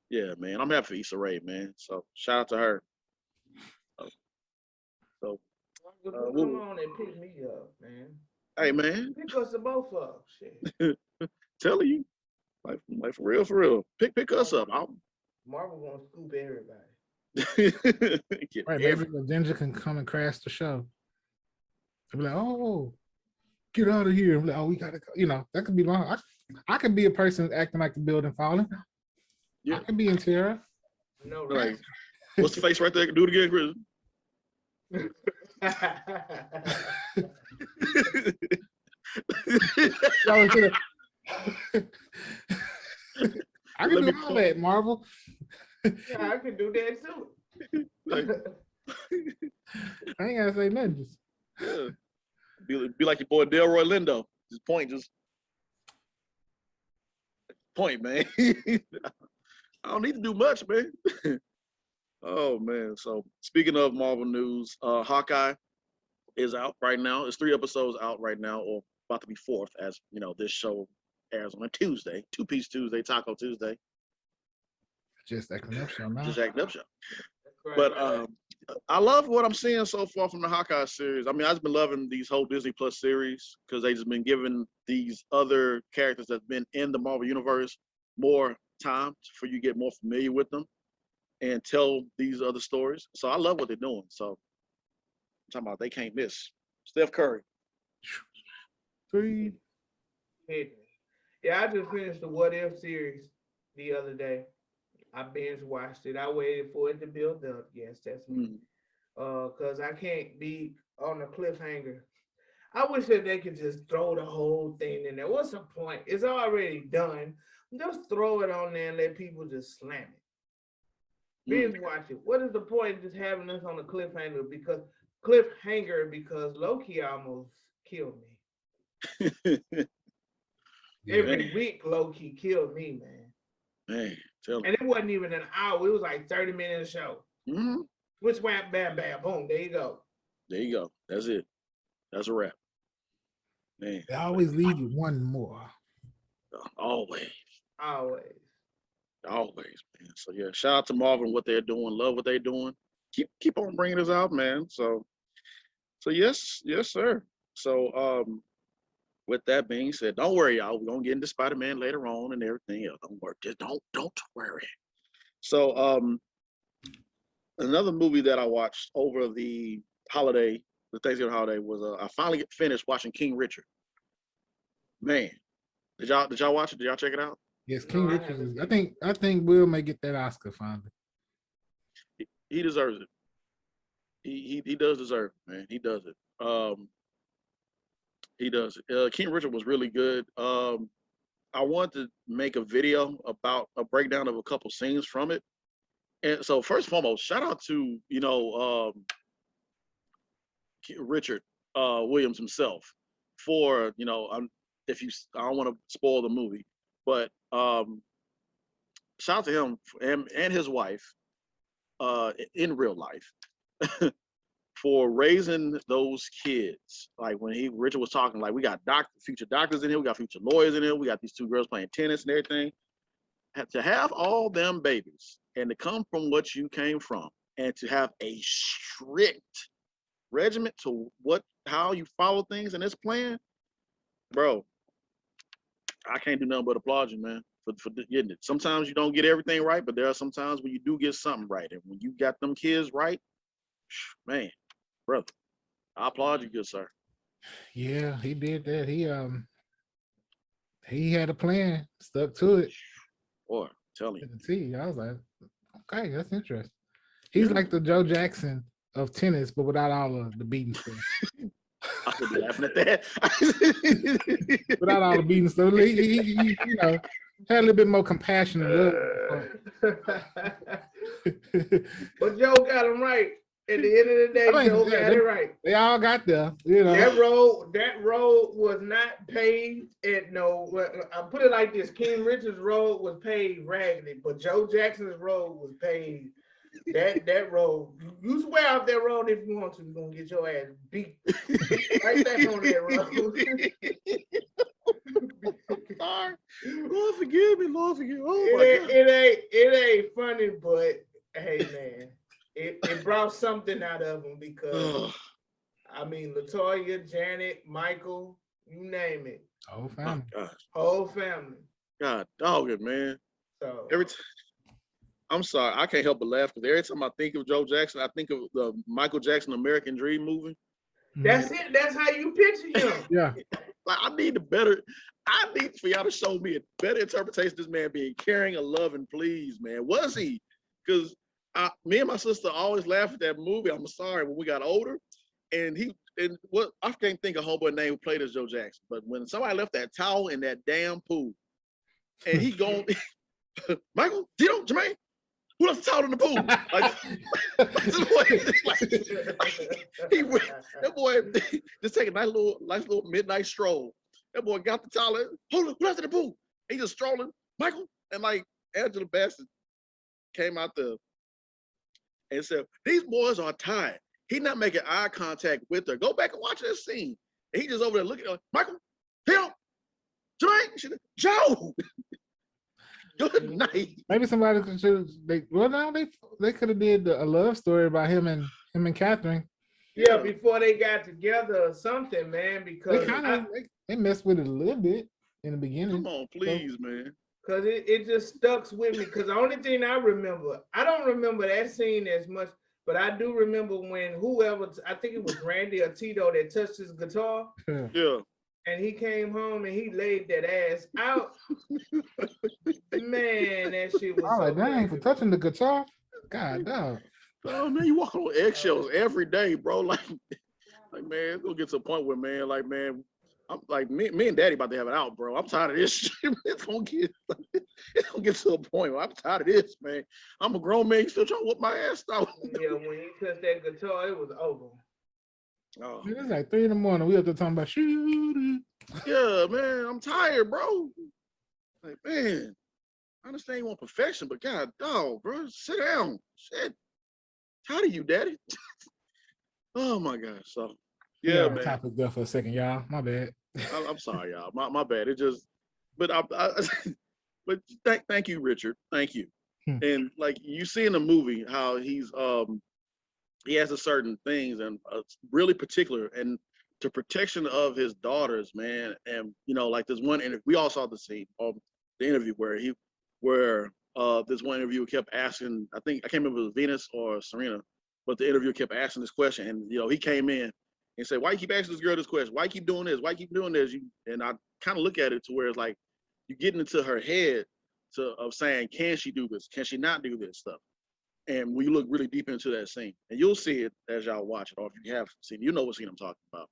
B: yeah, man, I'm happy for Issa Rae, man. So shout out to her. So
A: come on and pick me up, man.
B: Hey, man,
A: pick us both up, shit.
B: Telling you, like for real. Pick us up.
A: Marvel gonna scoop everybody.
C: Right, maybe the Ginger can come and crash the show. They'll be like, oh, get out of here. I'm like, oh, we gotta go. That could be long. I could be a person acting like the building falling. Yeah. I could be in terror.
A: No, right.
B: What's the face right there? Do it again, Chris.
C: I can do all that, Marvel.
A: Yeah, I can do that too.
C: I ain't gotta say nothing. Just
B: be like your boy Delroy Lindo. Just point, man. I don't need to do much, man. Oh man. So speaking of Marvel news, Hawkeye is out right now. It's 3 episodes out right now, or about to be 4th, as this show airs on a Tuesday, 2-piece Tuesday, Taco Tuesday.
C: Just acting up show now.
B: Just acting up show. But I love what I'm seeing so far from the Hawkeye series. I mean, I've been loving these whole Disney Plus series, because they've just been giving these other characters that's been in the Marvel Universe more time for you to get more familiar with them and tell these other stories. So I love what they're doing. So I'm talking about they can't miss. Steph Curry.
C: 3.
A: Yeah, I just finished the What If series the other day. I binge watched it. I waited for it to build up. Yes, that's me. Because I can't be on a cliffhanger. I wish that they could just throw the whole thing in there. What's the point? It's already done. Just throw it on there and let people just slam it. Binge watch it. What is the point of just having us on a cliffhanger? Because Loki almost killed me. Every week, low key killed me, man.
B: Man, tell
A: and it wasn't even an hour. It was like 30 minutes show.
B: Mm-hmm.
A: Which whap, bam, bam, boom. There you go.
B: There you go. That's it. That's a wrap. Man.
C: They always leave you one more.
B: Always.
A: Always.
B: Always, man. So yeah, shout out to Marvin, what they're doing. Love what they're doing. Keep on bringing us out, man. So yes, sir. So with that being said, don't worry, y'all. We're gonna get into Spider-Man later on and everything else. Don't worry. Just don't worry. So another movie that I watched over the holiday, the Thanksgiving holiday, was I finally finished watching King Richard. Man, did y'all watch it? Did y'all check it out?
C: Yes, King Richard. I think Will may get that Oscar finally.
B: He deserves it. He does deserve it, man. He does it. He does it. King Richard was really good. I wanted to make a video about a breakdown of a couple scenes from it. And so first and foremost, shout out to Richard Williams himself for I don't want to spoil the movie, but shout out to him and his wife in real life for raising those kids. Like when Richard was talking, like we got future doctors in here, we got future lawyers in here, we got these two girls playing tennis and everything. To have all them babies and to come from what you came from and to have a strict regiment to how you follow things in this plan, bro, I can't do nothing but applaud you, man, for getting it. Sometimes you don't get everything right, but there are some times when you do get something right. And when you got them kids right, man, brother, I applaud you, good sir.
C: Yeah, he did that. He had a plan, stuck to it.
B: Boy, tell you.
C: I was like, okay, that's interesting. He's like the Joe Jackson of tennis, but without all of the beating stuff.
B: I could be laughing at that.
C: Without all the beating stuff, he had a little bit more compassion and love.
A: But Joe got him right. At the end of the day, Joe got it right.
C: They all got there.
A: That road was not paved at I put it like this: King Richard's road was paved raggedy, but Joe Jackson's road was paved. That road, you swear off that road if you want to, you're gonna get your ass beat right back on that road.
B: Sorry. Lord forgive me, Lord forgive me.
A: It ain't funny, but hey man, it brought something out of them because I mean LaToya, Janet, Michael, you name it.
C: Whole family.
A: Whole family.
B: God dog it, man.
A: So
B: every time. I'm sorry, I can't help but laugh because every time I think of Joe Jackson, I think of the Michael Jackson American Dream movie.
A: That's it. That's how you picture him.
C: Yeah.
B: Like I need for y'all to show me a better interpretation of this man being caring, a love, and please, man. Was he? Because me and my sister always laugh at that movie. I'm sorry, when we got older, and I can't think of homeboy name who played as Joe Jackson, but when somebody left that towel in that damn pool, and he gone, Michael, Jermaine. Who left the towel in the pool? That boy just take a nice little midnight stroll. That boy got the towel. Hold on, who left in the pool? He just strolling. Michael and like Angela Bassett came out there and said, "These boys are tired." He not making eye contact with her. Go back and watch that scene. And he just over there looking at Michael, him, Jermaine, Joe. Good night.
C: Maybe somebody should. They could have did a love story about him and Catherine.
A: Yeah, before they got together or something, man. Because
C: they messed with it a little bit in the beginning.
B: Come on, please, man.
A: Because it just stuck with me. Because the only thing I don't remember that scene as much, but I do remember when I think it was Randy or Tito that touched his guitar.
B: Yeah.
A: And he came home and he laid that ass out. Man, that shit was
C: so dang, for touching the guitar. God dog.
B: Oh man, you walk on eggshells every day, bro. Like man, it's gonna get to a point where man, I'm like me and Daddy about to have it out, bro. I'm tired of this shit. It's gonna get to a point where I'm tired of this, man. I'm a grown man, you still trying to whoop my ass out.
A: Yeah, when he touched that guitar, it was over.
B: Oh,
C: Man, it's like 3 in the morning. We up there talking about shooting.
B: yeah, man, I'm tired, bro. Like, man, I understand you want perfection, but God, dog, bro, sit down. Shit, tired of you, daddy. Oh my God. So,
C: We got
B: yeah,
C: our
B: man.
C: topic there for a second, y'all. My bad.
B: I'm sorry, y'all. My bad. It just, but but thank you, Richard. Thank you.
C: Hmm.
B: And like you see in the movie how he has a certain things and really particular and to protection of his daughters, man. And like this one interview, we all saw the scene of the interview where this one interviewer kept asking, I think I can't remember if it was Venus or Serena, but the interviewer kept asking this question, and he came in and said, "Why you keep asking this girl this question? Why you keep doing this? Why you keep doing this?" And I kind of look at it to where it's like you're getting into her head of saying, "Can she do this? Can she not do this stuff?" And when you look really deep into that scene, and you'll see it as y'all watch it, or if you have seen, you know what scene I'm talking about.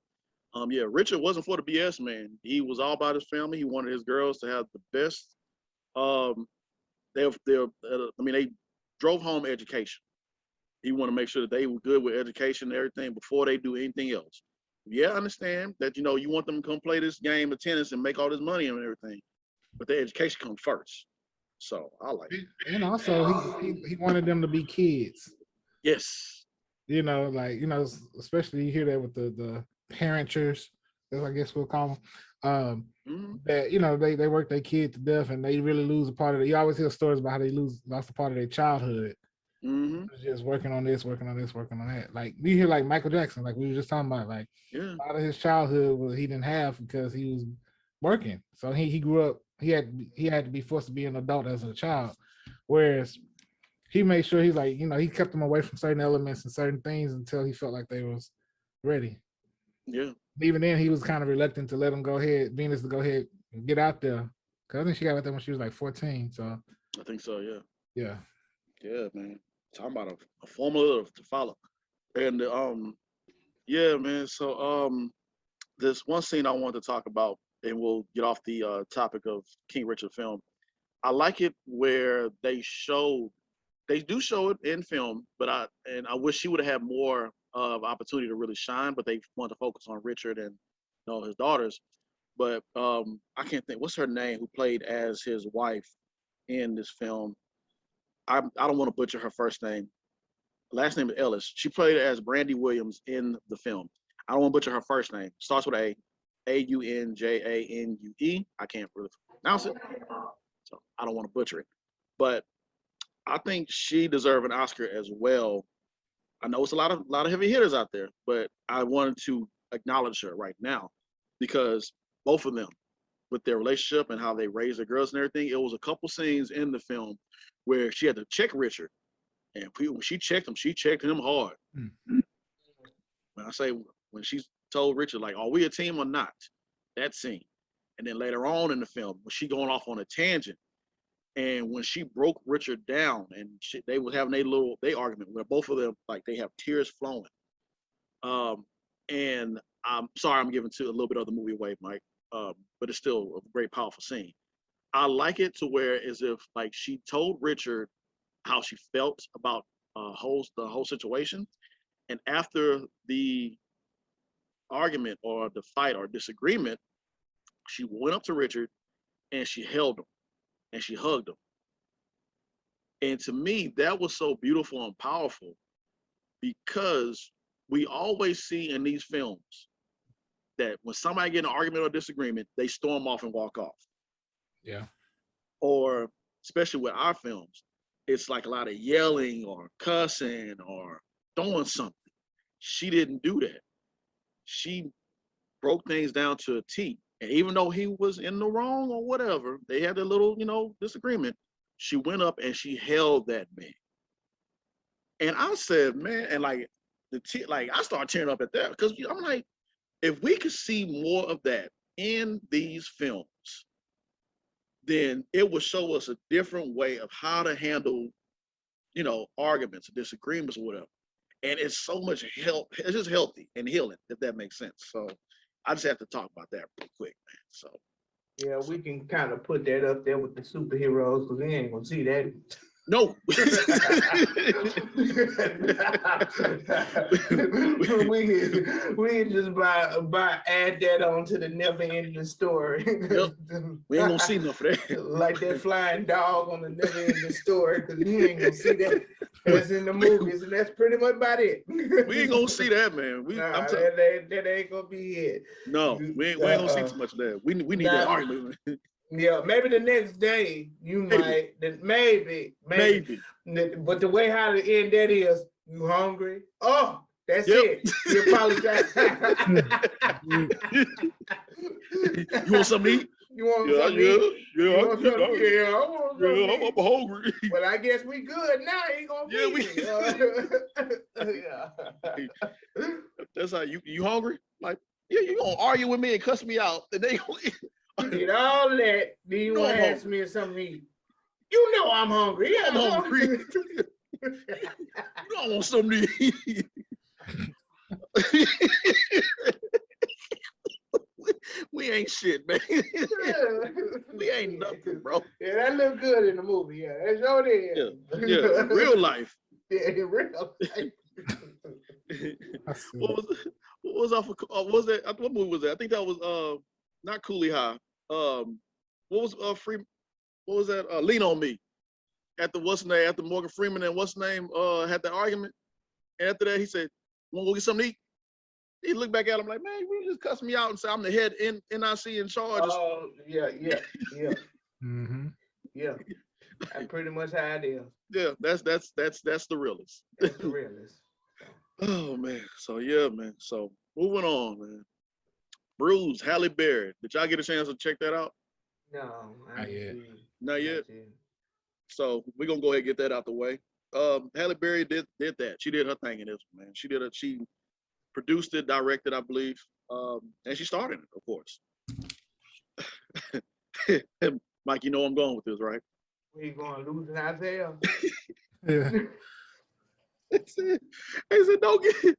B: Yeah, Richard wasn't for the BS, man. He was all about his family. He wanted his girls to have the best. Um, I mean, they drove home education. He wanted to make sure that they were good with education and everything before they do anything else. Yeah, I understand that you want them to come play this game of tennis and make all this money and everything, but their education comes first. So I like it.
C: And also, he wanted them to be kids.
B: Yes.
C: Like especially you hear that with the parenters, as I guess we'll call them.
B: Mm-hmm.
C: That they work their kid to death, and they really lose a part of it. You always hear stories about how they lost a part of their childhood.
B: Mm-hmm.
C: Just working on this, working on this, working on that. Like you hear like Michael Jackson, like we were just talking about, like
B: Yeah.
C: a lot of his childhood was he didn't have because he was working. So he grew up. He had to be forced to be an adult as a child, whereas he made sure he's like he kept them away from certain elements and certain things until he felt like they was ready.
B: Yeah.
C: Even then, he was kind of reluctant to let him go ahead, Venus to go ahead and get out there. Cause I think she got out there when she was like 14. So
B: I think so. Yeah.
C: yeah,
B: Yeah, man. Talking about a formula to follow. And yeah, man. So this one scene I wanted to talk about, and we'll get off the topic of King Richard film. I like it where they do show it in film, but I wish he would have had more of opportunity to really shine, but they want to focus on Richard and his daughters. But I can't think what's her name who played as his wife in this film. I don't want to butcher her first name. Last name is Ellis. She played as Brandy Williams in the film. I don't want to butcher her first name. Starts with Aunjanue. I can't really pronounce it, so I don't want to butcher it. But I think she deserves an Oscar as well. I know it's a lot of heavy hitters out there, but I wanted to acknowledge her right now because both of them, with their relationship and how they raised their girls and everything, it was a couple scenes in the film where she had to check Richard, and when she checked him hard.
C: mm.
B: When I say when she told Richard, like, "Are we a team or not?" That scene, and then later on in the film, when she going off on a tangent, and when she broke Richard down, and they was having they argument where both of them like they have tears flowing. And I'm sorry, I'm giving to a little bit of the movie away, Mike, but it's still a great powerful scene. I like it to where as if like she told Richard how she felt about the whole situation, and after the argument or the fight or disagreement, she went up to Richard and she held him and she hugged him. And to me, that was so beautiful and powerful because we always see in these films that when somebody get in an argument or disagreement, they storm off and walk off.
C: Yeah.
B: Or especially with our films, it's like a lot of yelling or cussing or throwing something. She didn't do that. She broke things down to a T. And even though he was in the wrong or whatever, they had a little, disagreement. She went up and she held that man. And I said, man, and like like I started tearing up at that because I'm like, if we could see more of that in these films, then it would show us a different way of how to handle, arguments, disagreements, or whatever. And it's so much help. It's just healthy and healing, if that makes sense. So I just have to talk about that real quick, man. So
A: Yeah, we can kind of put that up there with the superheroes because we ain't gonna see that.
B: No.
A: we just add that on to the never ending story.
B: Yep. We ain't gonna see enough of that.
A: Like that flying dog on the never ending story, because you ain't gonna see that. That's in the movies, and that's pretty much about it.
B: We ain't gonna see that, man.
A: That ain't gonna be it.
B: No, we ain't gonna see too much of that. We need that argument.
A: Yeah, maybe the next day you might. Maybe. But the way how to end that is, you hungry? Oh, that's it. You apologize.
B: You want something to eat?
A: You want something to eat?
B: Yeah,
A: I want something.
B: I'm hungry.
A: Well, I guess we good now. He gonna be
B: That's how you hungry? Like, yeah, you gonna argue with me and cuss me out, and they gonna
A: you did all that. Then you want to ask me if something to eat. You know I'm hungry. Yeah,
B: I'm hungry. You know I want something to eat. We ain't shit, man. We ain't nothing, bro.
A: Yeah, that look good in the movie. Yeah, that's your there.
B: Yeah, in real life.
A: Yeah, in real life.
B: What was off of, was that, what movie was that? I think that was not Cooley High. What was what was that? Lean on Me. After Morgan Freeman and what's name had that argument. And after that he said, "Wanna go get something to eat?" He looked back at him like, "Man, you just cuss me out and say I'm the head NIC in charge."
A: Oh, yeah.
C: Mm-hmm.
A: Yeah. That's pretty much how it is.
B: Yeah, that's the realest.
A: That's the realest.
B: Oh man. So yeah, man. So moving on, man. Bruised, Halle Berry. Did y'all get a chance to check that out?
A: No,
C: Not yet.
B: Not yet. So we're gonna go ahead and get that out the way. Halle Berry did that. She did her thing in this one, man. She produced it, directed, I believe, and she started it, of course. Mike, you know where I'm going with this, right?
A: We going losing Isaiah.
C: Yeah.
B: They said, don't get.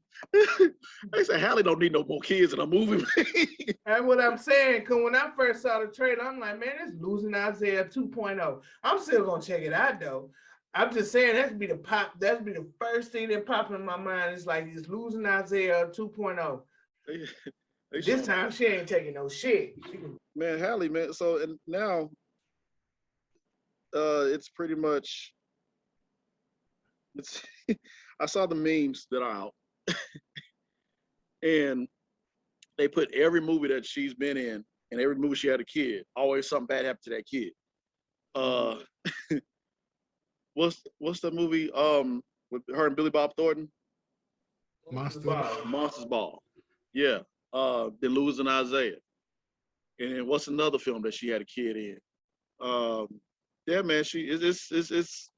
B: They said Halle don't need no more kids in a movie.
A: That's what I'm saying. Cause when I first saw the trailer, I'm like, man, it's losing Isaiah 2.0. I'm still gonna check it out though. I'm just saying that's be the first thing that popped in my mind. It's like it's losing Isaiah 2.0. This time she ain't taking no shit.
B: Man, Halle, man. So and now it's pretty much I saw the memes that are out. And they put every movie that she's been in and every movie she had a kid, always something bad happened to that kid. What's the movie with her and Billy Bob Thornton? Monsters Ball. Yeah. Then Losing Isaiah. And what's another film that she had a kid in? Yeah, man, it's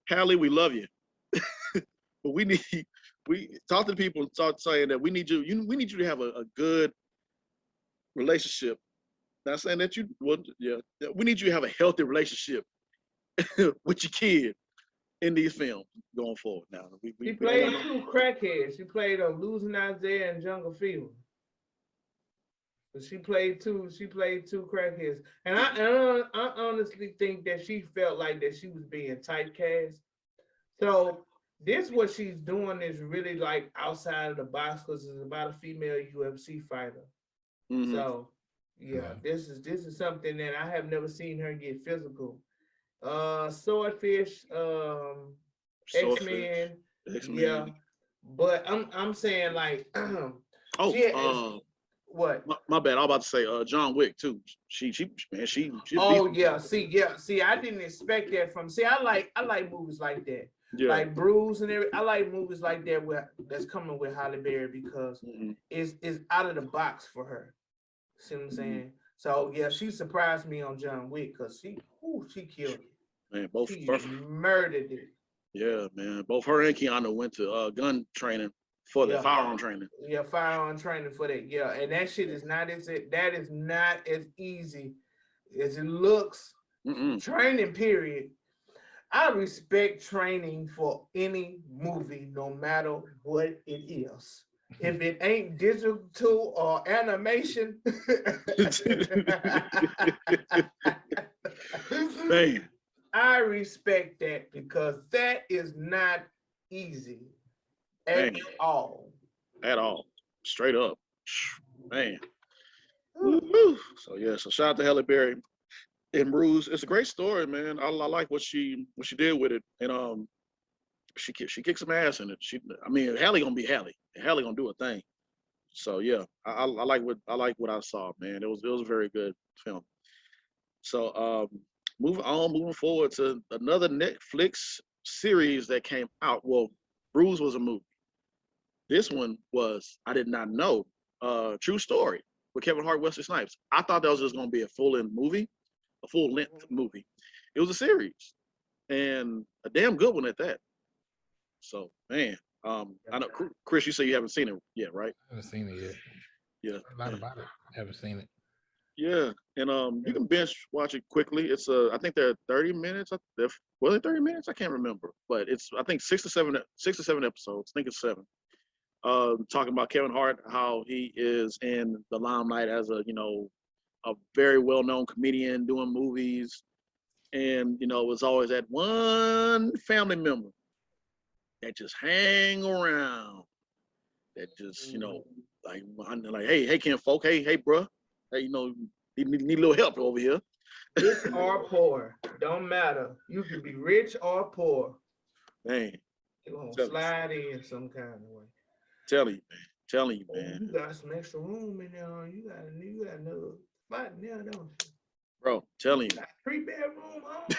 B: Halle, we love you. But we talk to the people and start saying that we need you to have a good relationship. Not saying that we need you to have a healthy relationship with your kid in these films going forward. Now
A: she played two crackheads. She played Losing Isaiah and Jungle Fever. She played two crackheads, and I honestly think that she felt like that she was being typecast. So this what she's doing is really like outside of the box because it's about a female UFC fighter. Mm-hmm. So yeah, this is something that I have never seen her get physical. Swordfish, X-Men, yeah. But I'm saying like what?
B: My bad. I was about to say John Wick too. She
A: oh yeah. See, I didn't expect that from. See, I like movies like that. Yeah. Like Bruised and everything. I like movies like that that's coming with Halle Berry because it's out of the box for her. See what I'm saying? So yeah, she surprised me on John Wick because she killed it.
B: Man, she
A: murdered it.
B: Yeah, man. Both her and Keanu went to gun training for the firearm training.
A: Yeah, firearm training for that. Yeah, and that shit is not as easy as it looks. Training period. I respect training for any movie, no matter what it is. If it ain't digital or animation,
B: man.
A: I respect that because that is not easy at all.
B: At all. Straight up. Man. Woo-hoo. So yeah, so shout out to Halle Berry and Bruised. It's a great story, man. I like what she did with it. And she kicked some ass in it. I mean, Halle gonna be Halle. Halle gonna do a thing. So yeah, I like what I saw, man. It was a very good film. So moving forward to another Netflix series that came out. Well, Bruise was a movie. This one was, I did not know. True Story with Kevin Hart, Wesley Snipes. I thought that was just gonna be a full-length movie. It was a series, and a damn good one at that. So man, I know Chris, you say you haven't seen it yet, right?
C: I haven't seen it yet.
B: Yeah,
C: a lot about it. I haven't seen it.
B: Yeah, and you can binge watch it quickly. It's I think they're 30 minutes. Was it 30 minutes? I can't remember, but it's I think 6 to 7 episodes. I think it's 7. Talking about Kevin Hart, how he is in the limelight as a very well-known comedian doing movies, and was always that one family member that just hang around, that just like hey Ken folk, hey bruh, hey need a little help over here.
A: Rich or poor, don't matter. You can be rich or poor.
B: Man,
A: You're gonna slide in some kind of way.
B: Telling you, man.
A: You got some extra room in there. You got another spot in there, don't you?
B: Bro, telling you.
A: 3-bedroom home. What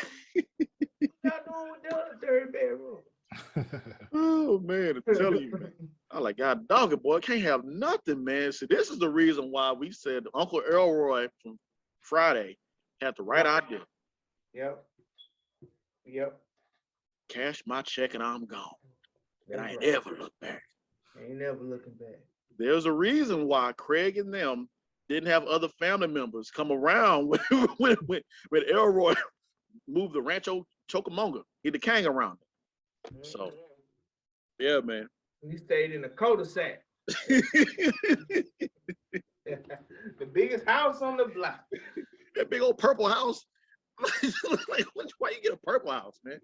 A: y'all doing with the other 3rd bedroom?
B: Oh man, I'm telling you, man. I like, God dog it, boy. Can't have nothing, man. See, this is the reason why we said Uncle Elroy from Friday had the right idea.
A: Yep.
B: Cash my check and I'm gone. And I ain't ever look back.
A: Ain't never looking back.
B: There's a reason why Craig and them didn't have other family members come around when Elroy moved the Rancho Chocamonga. He the king around it. So, yeah, man.
A: He stayed in a cul-de-sac. The biggest house on the block.
B: That big old purple house. Like, why you get a purple house, man?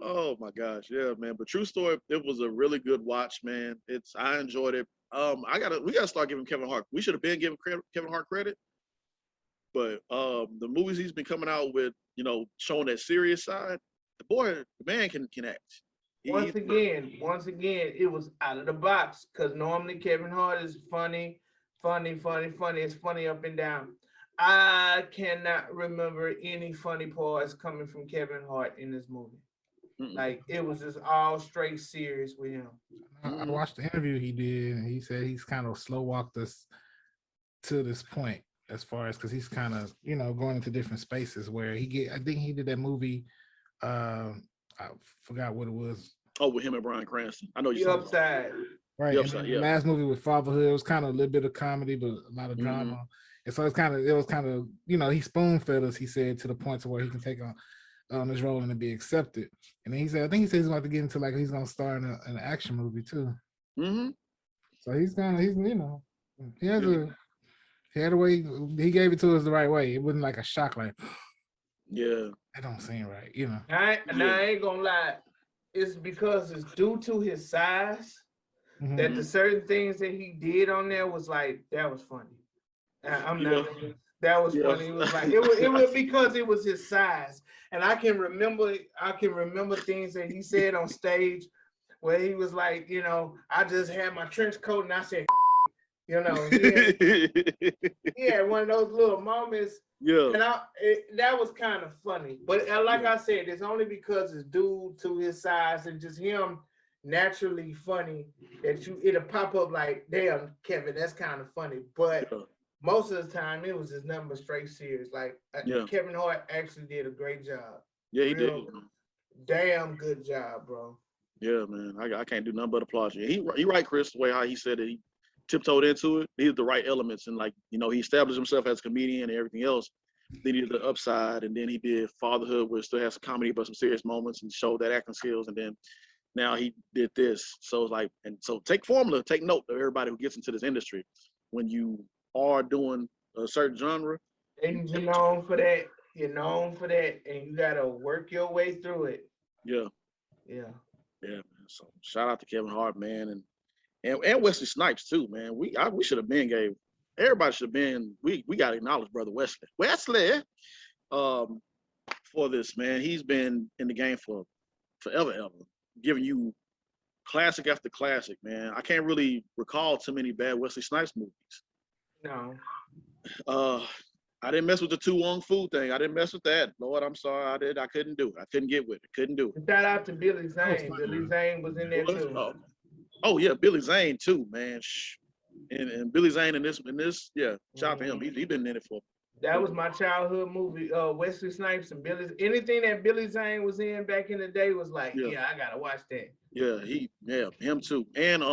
B: Oh my gosh, yeah, man. But True Story, it was a really good watch, man. I enjoyed it. We gotta start giving Kevin Hart. We should have been giving Kevin Hart credit. But the movies he's been coming out with, showing that serious side, the man can act.
A: Once again, it was out of the box because normally Kevin Hart is funny. It's funny up and down. I cannot remember any funny parts coming from Kevin Hart in this movie. Like it was just all straight serious with him.
C: I watched the interview he did, and he said he's kind of slow walked us to this point as far as because he's kind of going into different spaces where I think he did that movie. I forgot what it was.
B: Oh, with him and Bryan Cranston. I know you.
A: The Upside.
C: Right. The last movie with Fatherhood, it was kind of a little bit of comedy, but a lot of drama. And so it was kind of he spoon fed us. He said to the point to where he can take on his role and to be accepted. And then he said, I think he said he's going to get into he's going to star in an action movie too. So he had a way. He gave it to us the right way. It wasn't like a shock, like that don't seem right,
A: I ain't gonna lie. It's because it's due to his size that the certain things that he did on there was like that was funny. That was funny. It was like it was because it was his size, and I can remember things that he said on stage where he was like, I just had my trench coat and I said, he had one of those little moments. Yeah, and that was kind of funny. But like I said, it's only because it's due to his size and just him naturally funny that it'll pop up like, damn, Kevin, that's kind of funny. But most of the time, it was just nothing but straight serious. Like Kevin Hart actually did a great job. Yeah, he did. Damn good job, bro.
B: Yeah, man. I can't do nothing but applaud you. He right, Chris, the way how he said it. He tiptoed into it. He had the right elements, and he established himself as a comedian and everything else. Then he did the Upside, and then he did Fatherhood, where it still has some comedy but some serious moments, and showed that acting skills. And then now he did this. So it's like, and so take note of everybody who gets into this industry. When you are doing a certain genre,
A: and be known for that. you're known for that, and you gotta work your way through it.
B: Yeah.
A: Yeah.
B: Yeah, man. So shout out to Kevin Hart, man, and Wesley Snipes too, man. We should have been gave everybody should have been we gotta acknowledge brother Wesley. Um for this, man. He's been in the game for forever, ever, giving you classic after classic, man. I can't really recall too many bad Wesley Snipes movies.
A: No.
B: I didn't mess with the Tu Wong Fu thing. I didn't mess with that. Lord, I'm sorry. I couldn't do it. I couldn't get with it. Couldn't do it.
A: Shout out to Billy Zane. Billy Zane was in there too.
B: Oh yeah, Billy Zane too, man. And Billy Zane in this, yeah. Shout out to him. He been in it for.
A: That was my childhood movie. Wesley Snipes and Billy. Anything that Billy Zane was in back in the day was like, yeah I gotta watch that.
B: Yeah, him too. And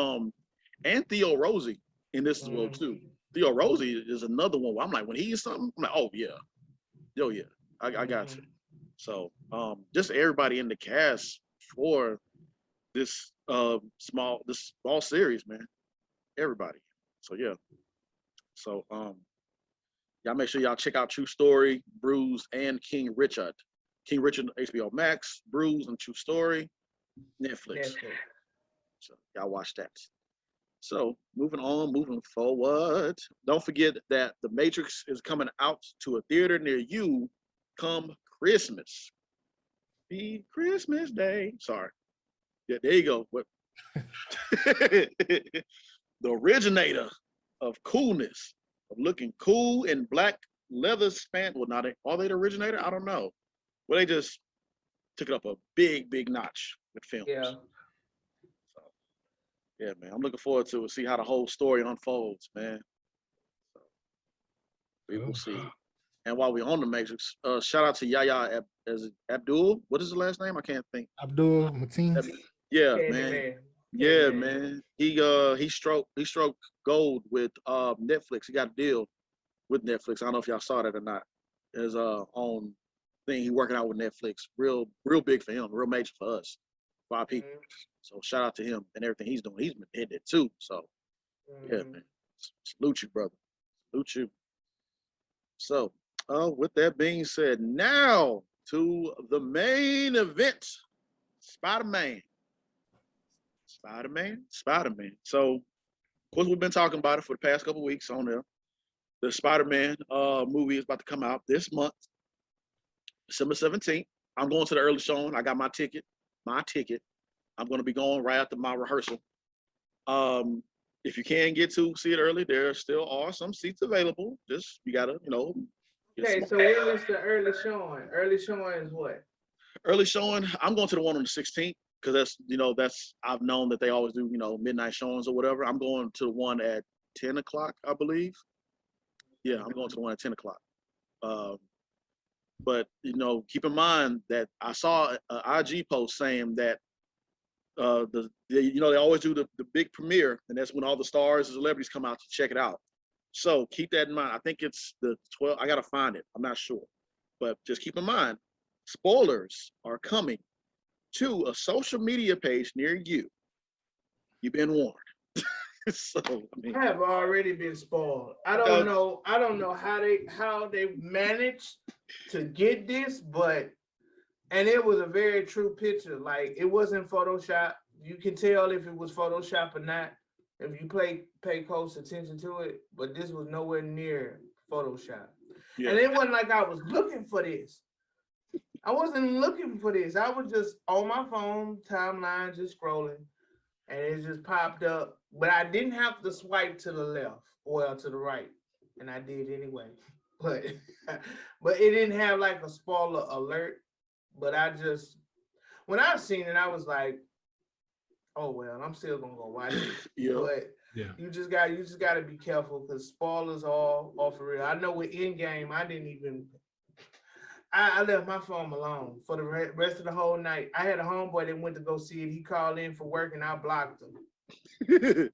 B: Theo Rosie in this as well too. Theo Rosie is another one where I'm like, when he is something, I'm like, oh yeah, I got you. So just everybody in the cast for this small series, man. Everybody. So yeah. So y'all make sure y'all check out True Story, Bruised, and King Richard. King Richard, HBO Max, Bruised, and True Story, Netflix. So y'all watch that. So moving forward. Don't forget that The Matrix is coming out to a theater near you come Christmas. Be Christmas Day. Sorry. Yeah, there you go. The originator of coolness, of looking cool in black leather span. Well, not are they the originator? I don't know. Well, they just took it up a big notch with films.
A: Yeah.
B: So, yeah, man. I'm looking forward to see how the whole story unfolds, man. So, we will see. And while we're on the Matrix, shout out to Yahya Abdul. What is his last name? I can't think.
C: Abdul Mateen.
B: Yeah, man. Yeah, man. He stroked gold with Netflix. He got a deal with Netflix. I don't know if y'all saw that or not. His own thing. He working out with Netflix. Real big for him. Real major for us, for our people. So shout out to him and everything he's doing. He's been hitting it too. So yeah, man. Salute you, brother. Salute you. So with that being said, now to the main event. Spider-Man. So, of course, we've been talking about it for the past couple of weeks on there. The Spider-Man movie is about to come out this month, December 17th. I'm going to the early showing. I got my ticket. I'm going to be going right after my rehearsal. If you can get to see it early, there still are some seats available. Just, you got to,
A: Okay, so when is the early showing? Early showing is what?
B: Early showing, I'm going to the one on the 16th. Because that's I've known that they always do, midnight showings or whatever. I'm going to the one at 10 o'clock, I believe. Yeah, I'm going to the one at 10 o'clock. But keep in mind that I saw an IG post saying that they always do the big premiere, and that's when all the stars and celebrities come out to check it out. So keep that in mind. I think it's the 12th. I gotta find it. I'm not sure, but just keep in mind, spoilers are coming to a social media page near you. You've been warned. So
A: I have already been spoiled. I don't know how they managed to get this, and it was a very true picture. Like, it wasn't Photoshop. You can tell if it was Photoshop or not if you pay close attention to it. But this was nowhere near Photoshop. Yeah. And it wasn't like I was looking for this. I wasn't looking for this. I was just on my phone timeline, just scrolling, and it just popped up. But I didn't have to swipe to the left or to the right, and I did anyway. But it didn't have like a spoiler alert. But when I seen it, I was like, oh well, I'm still gonna go watch it. Yeah. But yeah, you just gotta be careful because spoilers are for real. I know with Endgame, I left my phone alone for the rest of the whole night. I had a homeboy that went to go see it. He called in for work and I blocked him.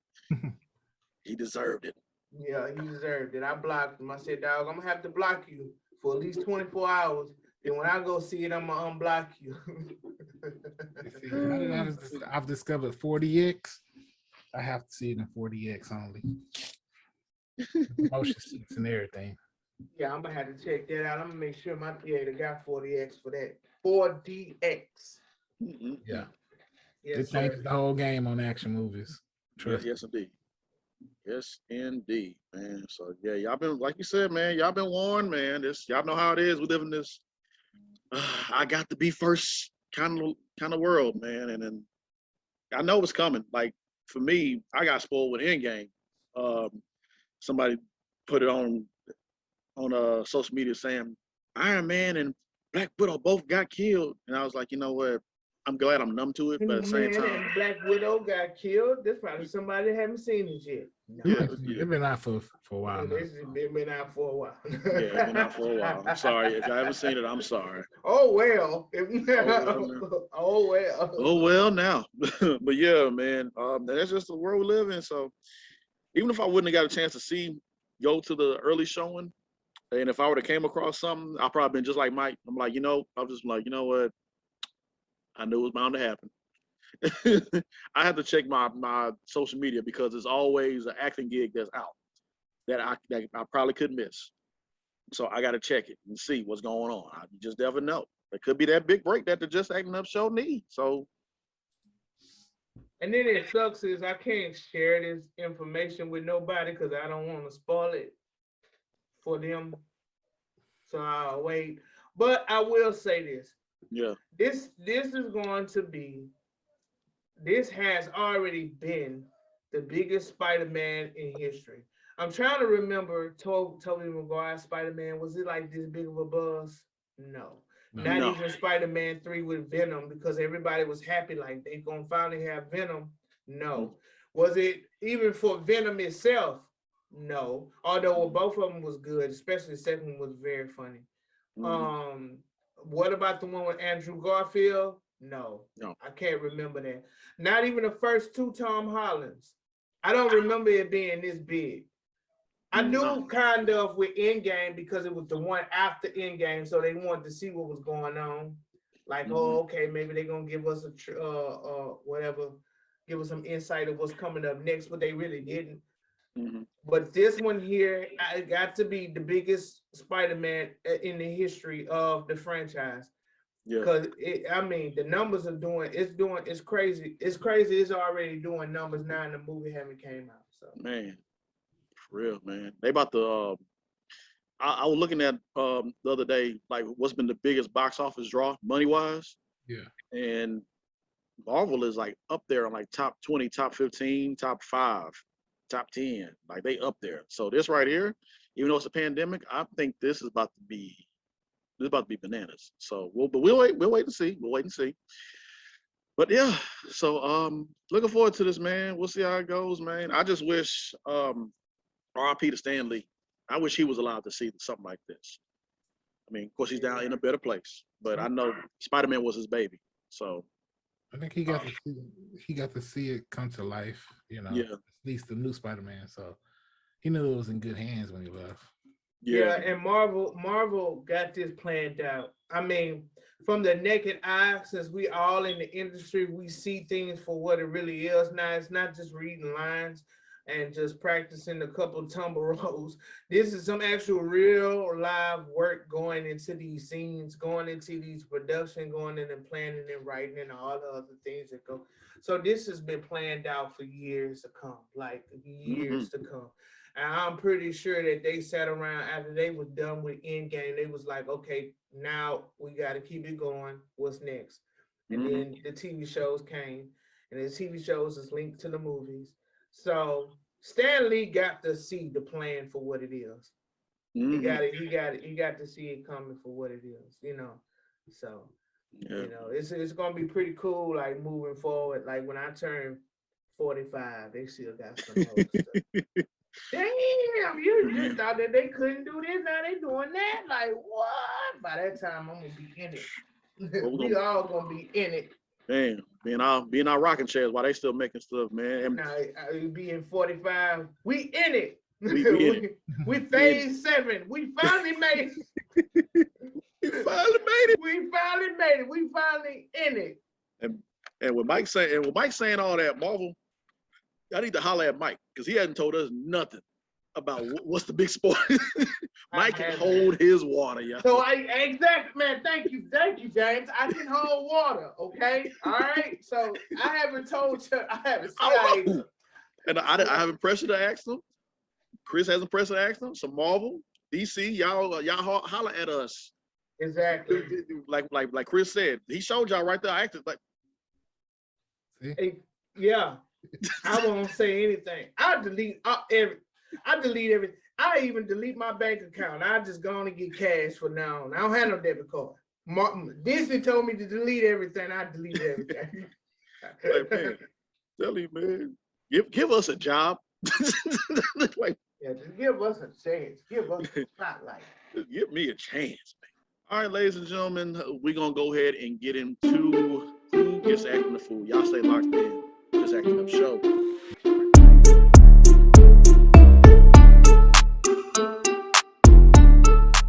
B: He deserved it.
A: Yeah, he deserved it. I blocked him. I said, dog, I'm going to have to block you for at least 24 hours. Then when I go see it, I'm going to unblock you.
C: I've discovered 40X. I have to see it in 40X only. Motion seats and everything.
A: Yeah, I'm gonna have to check that out. I'm gonna make sure my theater got 40X for that. 4DX.
C: Yeah.
A: Yes,
C: It
A: sir.
C: changes the whole game on action movies.
B: Yeah,
C: Trust.
B: yes, indeed. Yes, indeed, man. So yeah, y'all been like you said, man. Y'all been warned, man. This y'all know how it is. We live in this. I got to be first kind of world, man. And then I know it's coming. Like for me, I got spoiled with Endgame. Um, somebody put it on social media saying Iron Man and Black Widow both got killed, and I was like, you know what? I'm glad I'm numb to it, but at the same
A: Man,
B: time,
A: and Black Widow got killed. There's probably somebody that haven't seen it yet.
B: yeah,
A: No.
B: yeah,
C: It's been out for a while now.
A: This has been out for a while.
B: yeah, it's been out for a while. I'm sorry if y'all haven't seen it. I'm sorry.
A: Oh well.
B: Oh well, now.
A: Oh well.
B: Oh well, now. But yeah, man, that's just the world we live in. So even if I wouldn't have got a chance to go to the early showing, and if I would have came across something, I probably been just like Mike. I'm like, I'm just like, you know what? I knew it was bound to happen. I have to check my social media because there's always an acting gig that's out that I probably could miss. So I got to check it and see what's going on. You just never know. It could be that big break that the Just Acting Up show needs. So,
A: And then it sucks is I can't share this information with nobody because I don't want to spoil it for them. So I'll wait. But I will say this.
B: yeah.
A: This is going to be, this has already been the biggest Spider-Man in history. I'm trying to remember Tobey Maguire's Spider-Man. Was it like this big of a buzz? No. Not
B: No.
A: even Spider-Man 3 with Venom, because everybody was happy like they gonna finally have Venom. No. Was it even for Venom itself? No. Although both of them was good, especially the second one was very funny. What about the one with Andrew Garfield? No. I can't remember that. Not even the first two Tom Hollands. I don't remember it being this big. I knew kind of with Endgame because it was the one after Endgame, so they wanted to see what was going on. Like, oh, okay, maybe they're gonna give us whatever, give us some insight of what's coming up next, but they really didn't. But this one here, I got to be the biggest Spider-Man in the history of the franchise.
B: Yeah.
A: Because I mean, the numbers are it's crazy. It's crazy. It's already doing numbers now, and the movie haven't came out. So
B: Man, for real, man. They about to. I was looking at the other day, like what's been the biggest box office draw money wise.
C: Yeah.
B: And Marvel is like up there on like top 20, top 15, top 5, top 10. Like they up there. So this right here, even though it's a pandemic, I think this is about to be bananas. So we'll wait and see. We'll wait and see. But yeah, so looking forward to this, man. We'll see how it goes, man. I just wish R.I.P. to Stan Lee. I wish he was allowed to see something like this. I mean, of course, he's down in a better place, but I know Spider-Man was his baby. So
C: I think he got to see it come to life, at least the new Spider-Man. So he knew it was in good hands when he left.
A: Yeah, and Marvel got this planned out. I mean, from the naked eye, since we all in the industry, we see things for what it really is. Now it's not just reading lines and just practicing a couple tumble roles. This is some actual real live work going into these scenes, going into these production, going in and planning and writing and all the other things that go. So this has been planned out for years to come, like years to come. And I'm pretty sure that they sat around after they was done with Endgame. They was like, okay, now we got to keep it going. What's next? And then the TV shows came, and the TV shows is linked to the movies. So Stan Lee got to see the plan for what it is. He got to see it coming for what it is, So, it's gonna be pretty cool, like moving forward. Like when I turn 45, they still got some more stuff. Damn, you just thought that they couldn't do this, now they doing that. Like what? By that time, I'm gonna be in it. We all gonna be in it.
B: Man, being our rocking chairs while they still making stuff, man.
A: Now being 45, we in it. We phase 7. We finally made it. We finally made it. We finally in it.
B: And with Mike saying all that, Marvel, I need to holler at Mike because he hasn't told us nothing about what's the big sport. Mike can hold his water, y'all.
A: So exactly, man. Thank you, James. I can hold water. Okay, all right. So I haven't told you. I haven't said.
B: And I haven't pressured to ask them. Chris hasn't pressured to ask them. So Marvel, DC, y'all holler at us.
A: Exactly.
B: Like Chris said, he showed y'all right there. I acted like.
A: Hey, yeah, I won't say anything. I delete everything. I even delete my bank account. I just go on and get cash for now on. I don't have no debit card. Disney told me to delete everything. I delete everything.
B: Like, man, tell you, man, give us a job. Like,
A: yeah, just give us a chance. Give us a spotlight.
B: Give me a chance, man. All right, ladies and gentlemen, we're gonna go ahead and get into Who Gets Acting the Fool. Y'all stay locked in. Just Acting Up Show.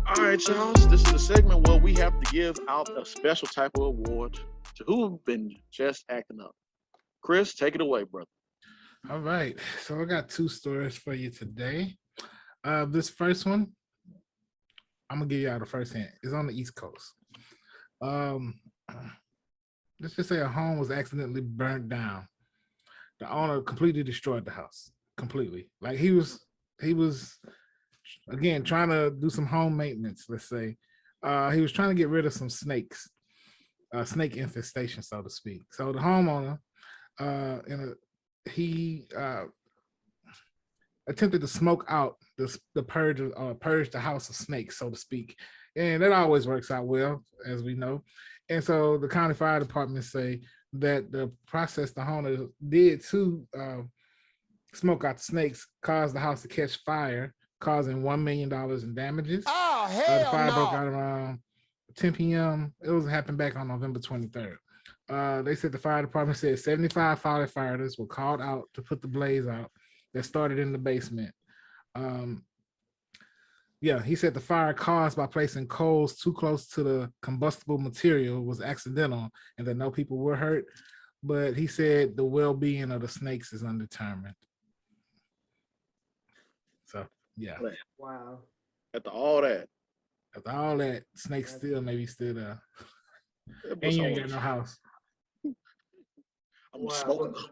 B: All right, y'all. This is the segment where we have to give out a special type of award to who've been just acting up. Chris, take it away, brother.
C: All right. So I got 2 stories for you today. This first one, I'm gonna give y'all the first hint. It's on the East Coast. Let's just say a home was accidentally burnt down. The owner completely destroyed the house. Completely. Like he was again trying to do some home maintenance, let's say. He was trying to get rid of some snakes, snake infestation, so to speak. So the homeowner, he attempted to smoke out the purge the house of snakes, so to speak, and that always works out well, as we know. And so the county fire department say that the process the owner did to smoke out the snakes caused the house to catch fire, causing $1 million in damages.
D: Oh, hell
C: the fire
D: no.
C: broke out around 10 p.m. It was happened back on November 23rd. They said the fire department said 75 firefighters were called out to put the blaze out that started in the basement. He said the fire caused by placing coals too close to the combustible material was accidental and that no people were hurt. But he said the well-being of the snakes is undetermined. So, yeah.
A: Wow.
B: After all that,
C: snakes still there.
B: that
C: And
B: was
C: you ain't
B: almost-
C: got no house.
B: I'm
A: Wow.
B: smoking.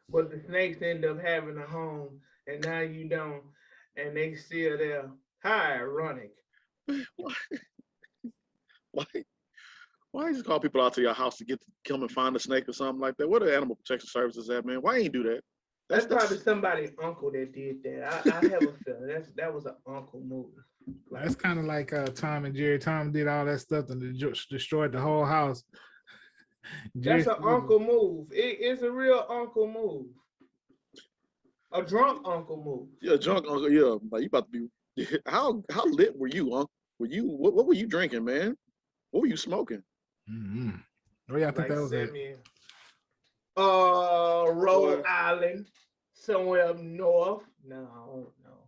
A: But the snakes end up having a home, and now you don't, and they still there. How ironic.
B: Why you just call people out to your house to come and find a snake or something like that? What are animal protection services at, man? Why ain't you do that?
A: That's probably somebody's uncle that did that. I have a feeling that was an uncle move.
C: That's kind of like Tom and Jerry. Tom did all that stuff and destroyed the whole house.
A: That's an uncle move. It's a real uncle move. A drunk uncle move.
B: Yeah, drunk uncle. Yeah, like you about to be. How lit were you, Uncle? What were you drinking, man? What were you smoking?
C: Mm-hmm. Oh yeah, I think that was it.
A: Rhode Island, somewhere up north. No, I don't know.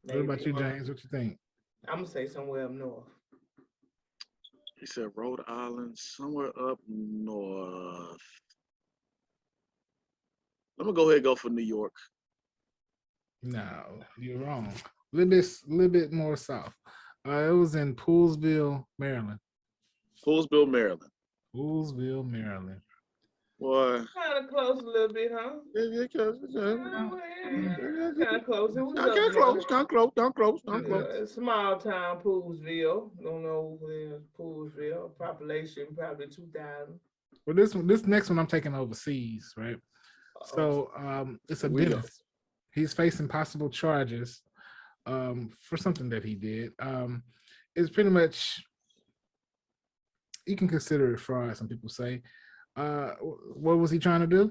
C: What about you, James? What you think?
A: I'm gonna say somewhere up north.
B: He said Rhode Island, somewhere up north. I'm gonna go ahead and go for New York.
C: No, you're wrong. A little bit more south. It was in Poolesville, Maryland.
B: Poolesville, Maryland.
C: Poolesville, Maryland.
B: Boy.
A: Kind of close a little bit, huh?
B: Yeah,
A: Kind of close.
B: Kind of close.
A: Small town, Poolesville. Don't know where Poolesville. Population probably 2,000.
C: Well, this next one I'm taking overseas, right? So it's a dentist. He's facing possible charges for something that he did. It's pretty much, you can consider it fraud, some people say. What was he trying to do?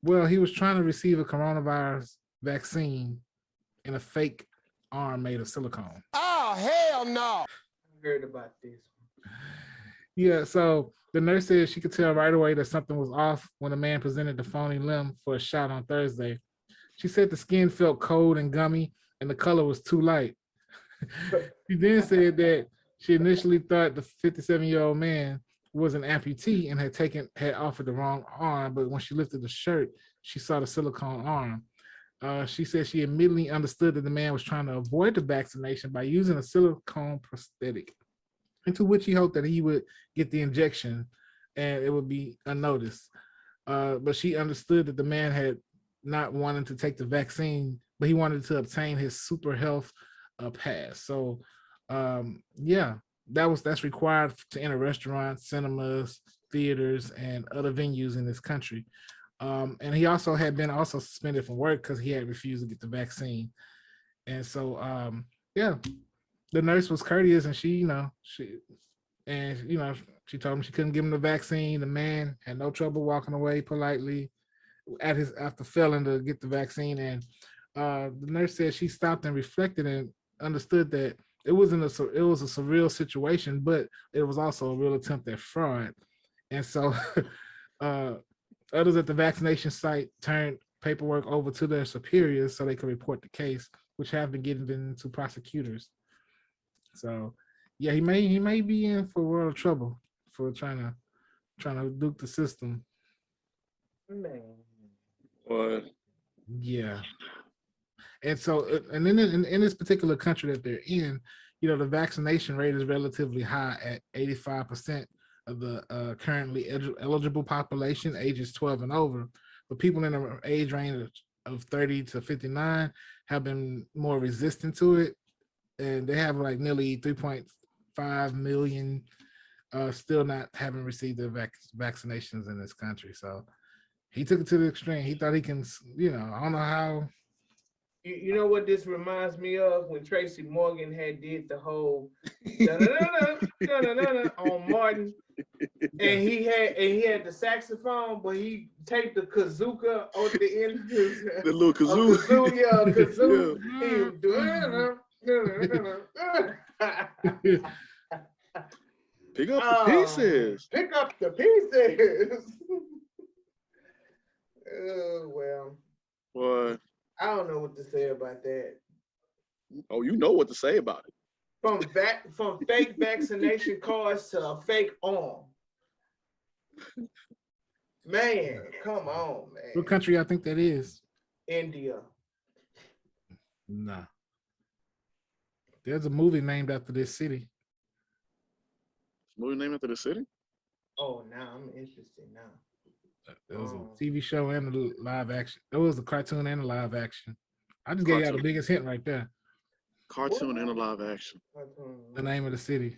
C: Well, he was trying to receive a coronavirus vaccine in a fake arm made of silicone.
D: Oh, hell no.
A: I heard about this.
C: Yeah, so the nurse said she could tell right away that something was off when the man presented the phony limb for a shot on Thursday. She said the skin felt cold and gummy and the color was too light. She then said that she initially thought the 57-year-old man was an amputee and had offered the wrong arm, but when she lifted the shirt, she saw the silicone arm. she said she immediately understood that the man was trying to avoid the vaccination by using a silicone prosthetic, into which he hoped that he would get the injection and it would be unnoticed. But she understood that the man had not wanted to take the vaccine, but he wanted to obtain his super health pass. So, yeah, that's required to enter restaurants, cinemas, theaters, and other venues in this country. And he also had been suspended from work because he had refused to get the vaccine. And so, yeah, the nurse was courteous, and she told him she couldn't give him the vaccine. The man had no trouble walking away politely after failing to get the vaccine. And the nurse said she stopped and reflected and understood that it was a surreal situation, but it was also a real attempt at fraud. And so others at the vaccination site turned paperwork over to their superiors so they could report the case, which have been given to prosecutors. So yeah, he may be in for a world of trouble for trying to duke the system.
A: Man.
B: What?
C: Yeah. And so, and then in this particular country that they're in, the vaccination rate is relatively high at 85% of the currently eligible population, ages 12 and over. But people in the age range of 30 to 59 have been more resistant to it. And they have like nearly 3.5 million still not having received their vaccinations in this country. So he took it to the extreme. He thought he can, I don't know how.
A: You know what this reminds me of? When Tracy Morgan had did the whole on Martin, and he had the saxophone, but he taped the kazooka on the end of his
B: the little kazoo.
A: Kazoo.
B: Pick up the pieces.
A: Pick up the pieces. Oh well.
B: What?
A: I don't know what to say about that.
B: Oh, you know what to say about it.
A: From fake vaccination cards to a fake arm. Man, come on, man.
C: What country I think that is?
A: India.
C: Nah. There's a movie named after this city.
B: Movie named after the city?
A: Oh, now I'm interested now.
C: There was a TV show and a live action. There was a cartoon and a live action. I just gave y'all the biggest hint right there.
B: Cartoon and a live action.
C: The name of the city.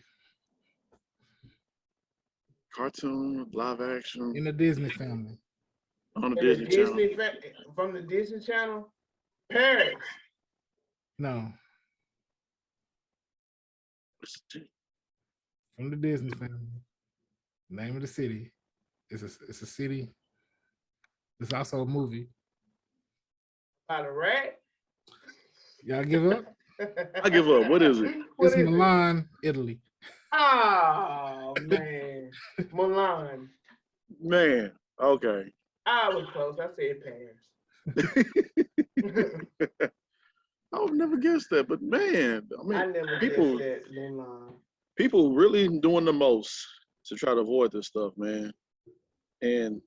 B: Cartoon, live action.
C: In the Disney family.
B: On the Disney Channel.
A: From the Disney Channel? Paris.
C: No. From the Disney family. Name of the city. It's a city. It's also a movie.
A: About a rat?
C: Y'all give up?
B: I give up. What is it?
C: It's Milan, Italy.
A: Oh, man. Milan.
B: Man, okay.
A: I was close. I said Paris.
B: I would never guess that, but man, I mean,
A: I never guessed that, Milan.
B: People really doing the most to try to avoid this stuff, man. And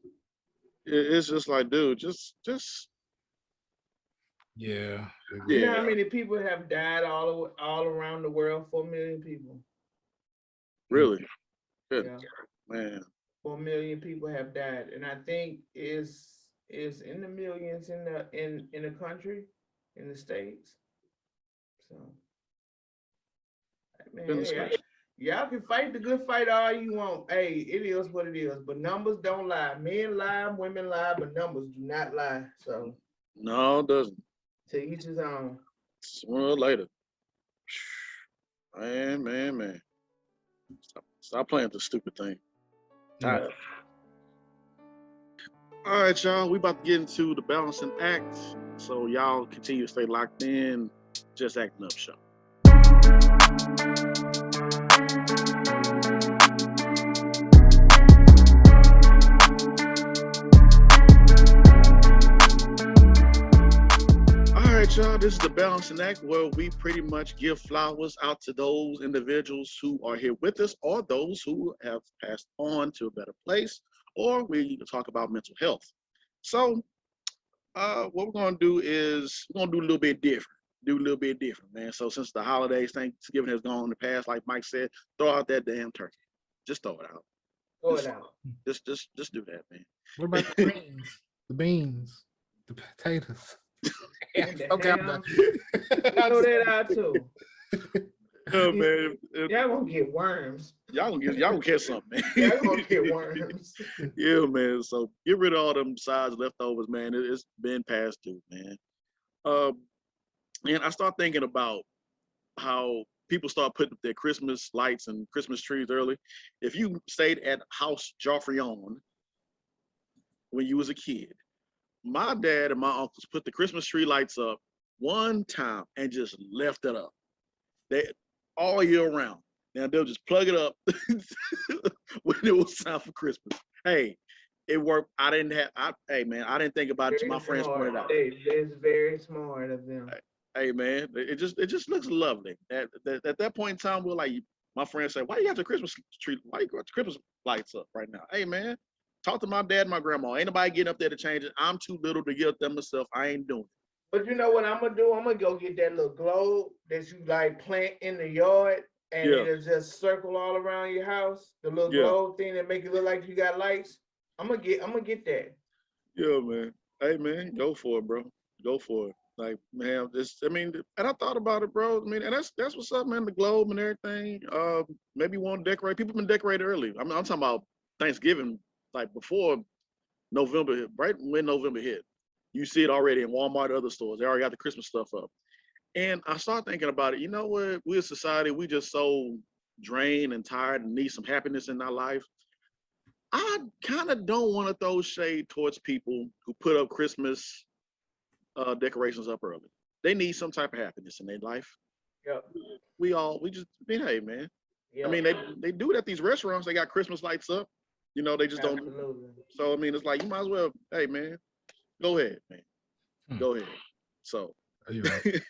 B: it's just like, dude, just
C: yeah.
A: You know how many people have died all around the world? 4 million people.
B: Really? Good.
A: Yeah.
B: Man.
A: 4 million people have died, and I think is in the millions in the country, in the states. So, man, y'all can fight the good fight all you want. Hey, it is what it is. But numbers don't lie. Men lie, women lie, but numbers do not lie. So
B: no, it doesn't.
A: To each his own.
B: Sooner or later. Man. Stop playing this stupid thing. Tired. All right, y'all. We about to get into the balancing act. So y'all continue to stay locked in. Just Acting Up Show. Y'all, this is the balancing act where we pretty much give flowers out to those individuals who are here with us or those who have passed on to a better place, or we talk about mental health. So What we're gonna do is we're gonna do a little bit different. Man. So since the holidays, Thanksgiving has gone in the past, like Mike said, throw out that damn turkey. Just throw it out.
A: Throw it out.
B: Just do that, man.
C: What about the beans? The beans, the potatoes. Okay, I'm done.
A: Throw that out too.
B: Oh man,
A: Y'all gonna get worms.
B: y'all gonna catch something, man.
A: Y'all gonna get worms.
B: Yeah, man. So get rid of all them sides leftovers, man. It's been past due, man. And I start thinking about how people start putting up their Christmas lights and Christmas trees early. If you stayed at House Joffrion when you was a kid, my dad and my uncles put the Christmas tree lights up one time and just left it up. They all year round. Now they'll just plug it up when it was time for Christmas. Hey, it worked. I didn't think about it till my friends pointed out.
A: It's very smart of them.
B: Hey man, it just looks lovely. At that point in time, we're like, my friends say, why you got the Christmas tree? Why you got the Christmas lights up right now? Hey man, talk to my dad and my grandma. Ain't nobody getting up there to change it. I'm too little to get up there myself. I ain't doing it.
A: But you know what I'm gonna do? I'm gonna go get that little globe that you like plant in the yard, and it'll just circle all around your house. The little globe thing that make it look like you got lights. I'm gonna get that.
B: Yeah, man. Hey man, go for it, bro. Go for it. Like, man, and I thought about it, bro. I mean, and that's what's up, man. The globe and everything. Maybe you want to decorate. People been decorated early. I mean, I'm talking about Thanksgiving, like before November, right when November hit. You see it already in Walmart and other stores. They already got the Christmas stuff up. And I started thinking about it. You know what? We as society, we just so drained and tired and need some happiness in our life. I kind of don't want to throw shade towards people who put up Christmas decorations up early. They need some type of happiness in their life.
A: Yep.
B: Hey, man.
A: Yep.
B: I mean, they do it at these restaurants. They got Christmas lights up. You know, they just don't. So, I mean, it's like, you might as well, hey, man, go ahead, man. Go ahead. So.
C: Right.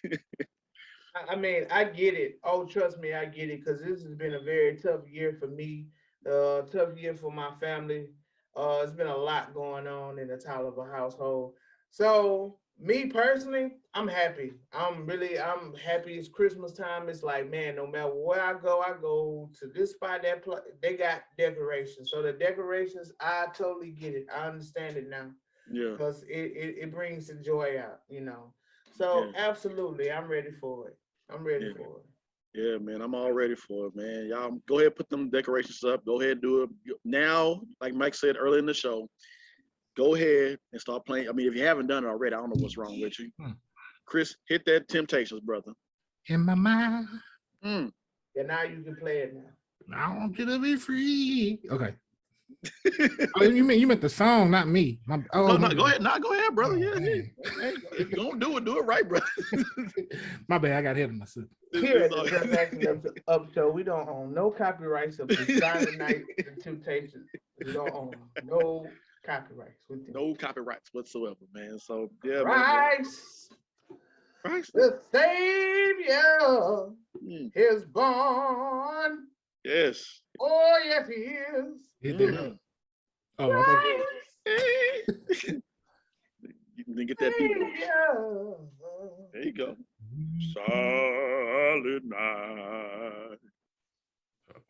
A: I mean, I get it. Oh, trust me, I get it, because this has been a very tough year for me, tough year for my family. It's been a lot going on in the Tolliver household. So, me personally, I'm happy. I'm happy. It's Christmas time. It's like, man, no matter where I go to this spot, they got decorations. So the decorations, I totally get it. I understand it now.
B: Yeah.
A: Because it brings the joy out, you know. So absolutely, I'm ready for it. I'm ready for it.
B: Yeah, man, I'm all ready for it, man. Y'all go ahead, put them decorations up. Go ahead, do it now. Like Mike said earlier in the show, go ahead and start playing. I mean, if you haven't done it already, I don't know what's wrong with you. Chris, hit that Temptations, brother.
C: In my mind.
A: Yeah, now you can play it now.
C: I want you to be free. Okay. Oh, you meant the song, not me.
B: No, go ahead. No, go ahead, brother. Yeah. Hey, if you're gonna do it right, brother.
C: My bad, I got hit on myself.
A: Here at the Just Acting Up Show, we don't own no copyrights of the Silent Night and Temptations. We don't own no copyrights with them.
B: No copyrights whatsoever, man. So yeah,
A: Christ, the Savior is born.
B: Yes.
A: Oh, yes, he is.
C: He did. Oh,
B: you can get that beat. There you go. Silent night,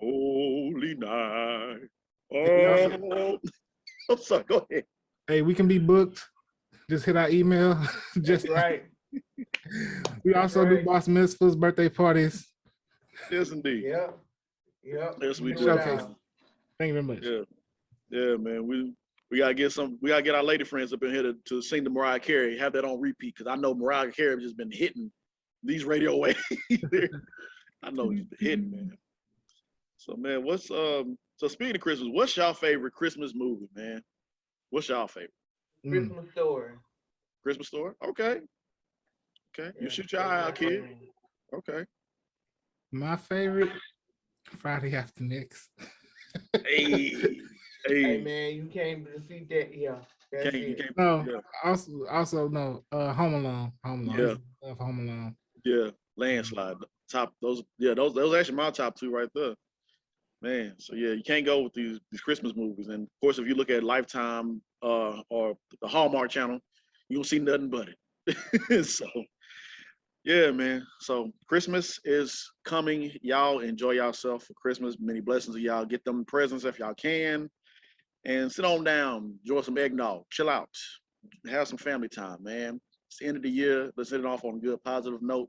B: holy night. Oh, I'm sorry. Go ahead.
C: Hey, we can be booked. Just hit our email. Just
A: right.
C: We also do Boss Mitzvahs, birthday parties.
B: Yes, indeed.
A: Yeah.
B: Yes, we do.
C: Showcase. Thank you very much.
B: Yeah, man. We gotta get our lady friends up in here to sing the Mariah Carey, have that on repeat, because I know Mariah Carey has just been hitting these radio waves. I know it's been hitting, man. So man, so speaking of Christmas, what's y'all favorite Christmas movie, man? What's y'all favorite?
A: Christmas Story.
B: Christmas Story? Okay. You shoot your eye out, kid. Okay.
C: My favorite, Friday After Next.
A: Hey man, you can't defeat that. Yeah.
C: Also no. Home Alone.
B: Yeah.
C: Home Alone.
B: Yeah. Landslide. Those actually my top two right there. Man, so yeah, you can't go with these Christmas movies. And of course, if you look at Lifetime or the Hallmark Channel, You don't see nothing but it. So yeah, man. So Christmas is coming. Y'all enjoy yourself for Christmas. Many blessings to y'all. Get them presents if y'all can. And sit on down, enjoy some eggnog, chill out, have some family time, man. It's the end of the year. Let's end it off on a good, positive note,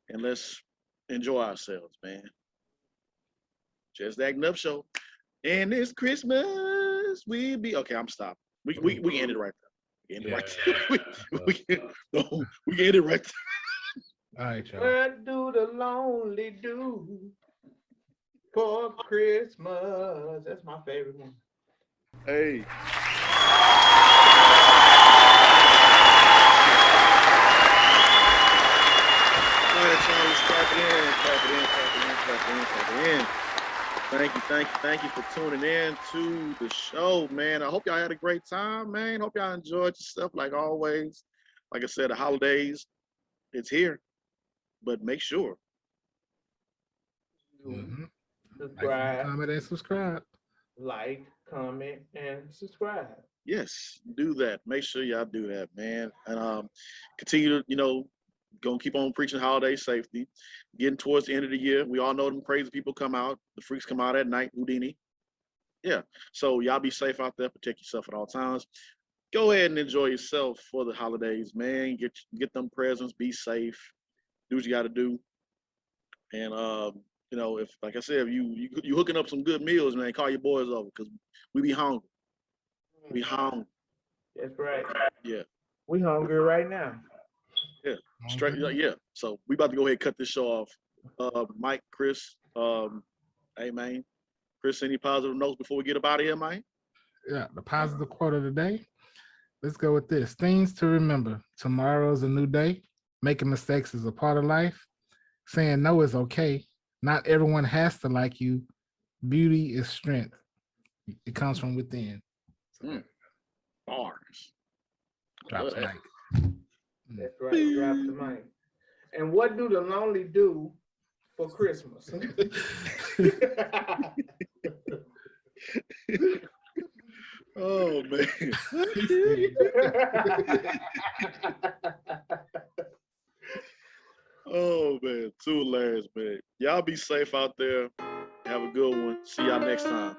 B: and let's enjoy ourselves, man. Just the Acting Up Show. And it's Christmas. We be okay. I'm stopping. We can end it right there. We can end it right there. we can end it right there.
C: All right, y'all.
A: What do the lonely do for Christmas? That's my favorite one.
B: Hey. All right, y'all, let's clap it in. Thank you for tuning in to the show, man. I hope y'all had a great time, man. Hope y'all enjoyed yourself like always. Like I said, the holidays, it's here, but make sure.
A: Subscribe.
C: Comment and subscribe.
A: Like, comment, and subscribe.
B: Yes, do that. Make sure y'all do that, man. And continue to, gonna keep on preaching holiday safety. Getting towards the end of the year, we all know them crazy people come out. The freaks come out at night. Houdini. Yeah. So y'all be safe out there. Protect yourself at all times. Go ahead and enjoy yourself for the holidays, man. Get them presents. Be safe. Do what you got to do. And if like I said, if you hooking up some good meals, man, call your boys over because we be hungry. We hungry.
A: That's right.
B: Yeah.
A: We hungry right now.
B: Yeah. Straight. Yeah. So we about to go ahead and cut this show off. Mike, Chris, hey man, Chris, any positive notes before we get up out of here, man?
C: Yeah, the positive quote of the day. Let's go with this. Things to remember. Tomorrow's a new day. Making mistakes is a part of life. Saying no is okay. Not everyone has to like you. Beauty is strength. It comes from within.
B: Bars.
C: Drops mic.
A: That's right. Drop the mic. And what do the lonely do for Christmas?
B: Oh man. Oh man, too hilarious, man. Y'all be safe out there. Have a good one. See y'all next time.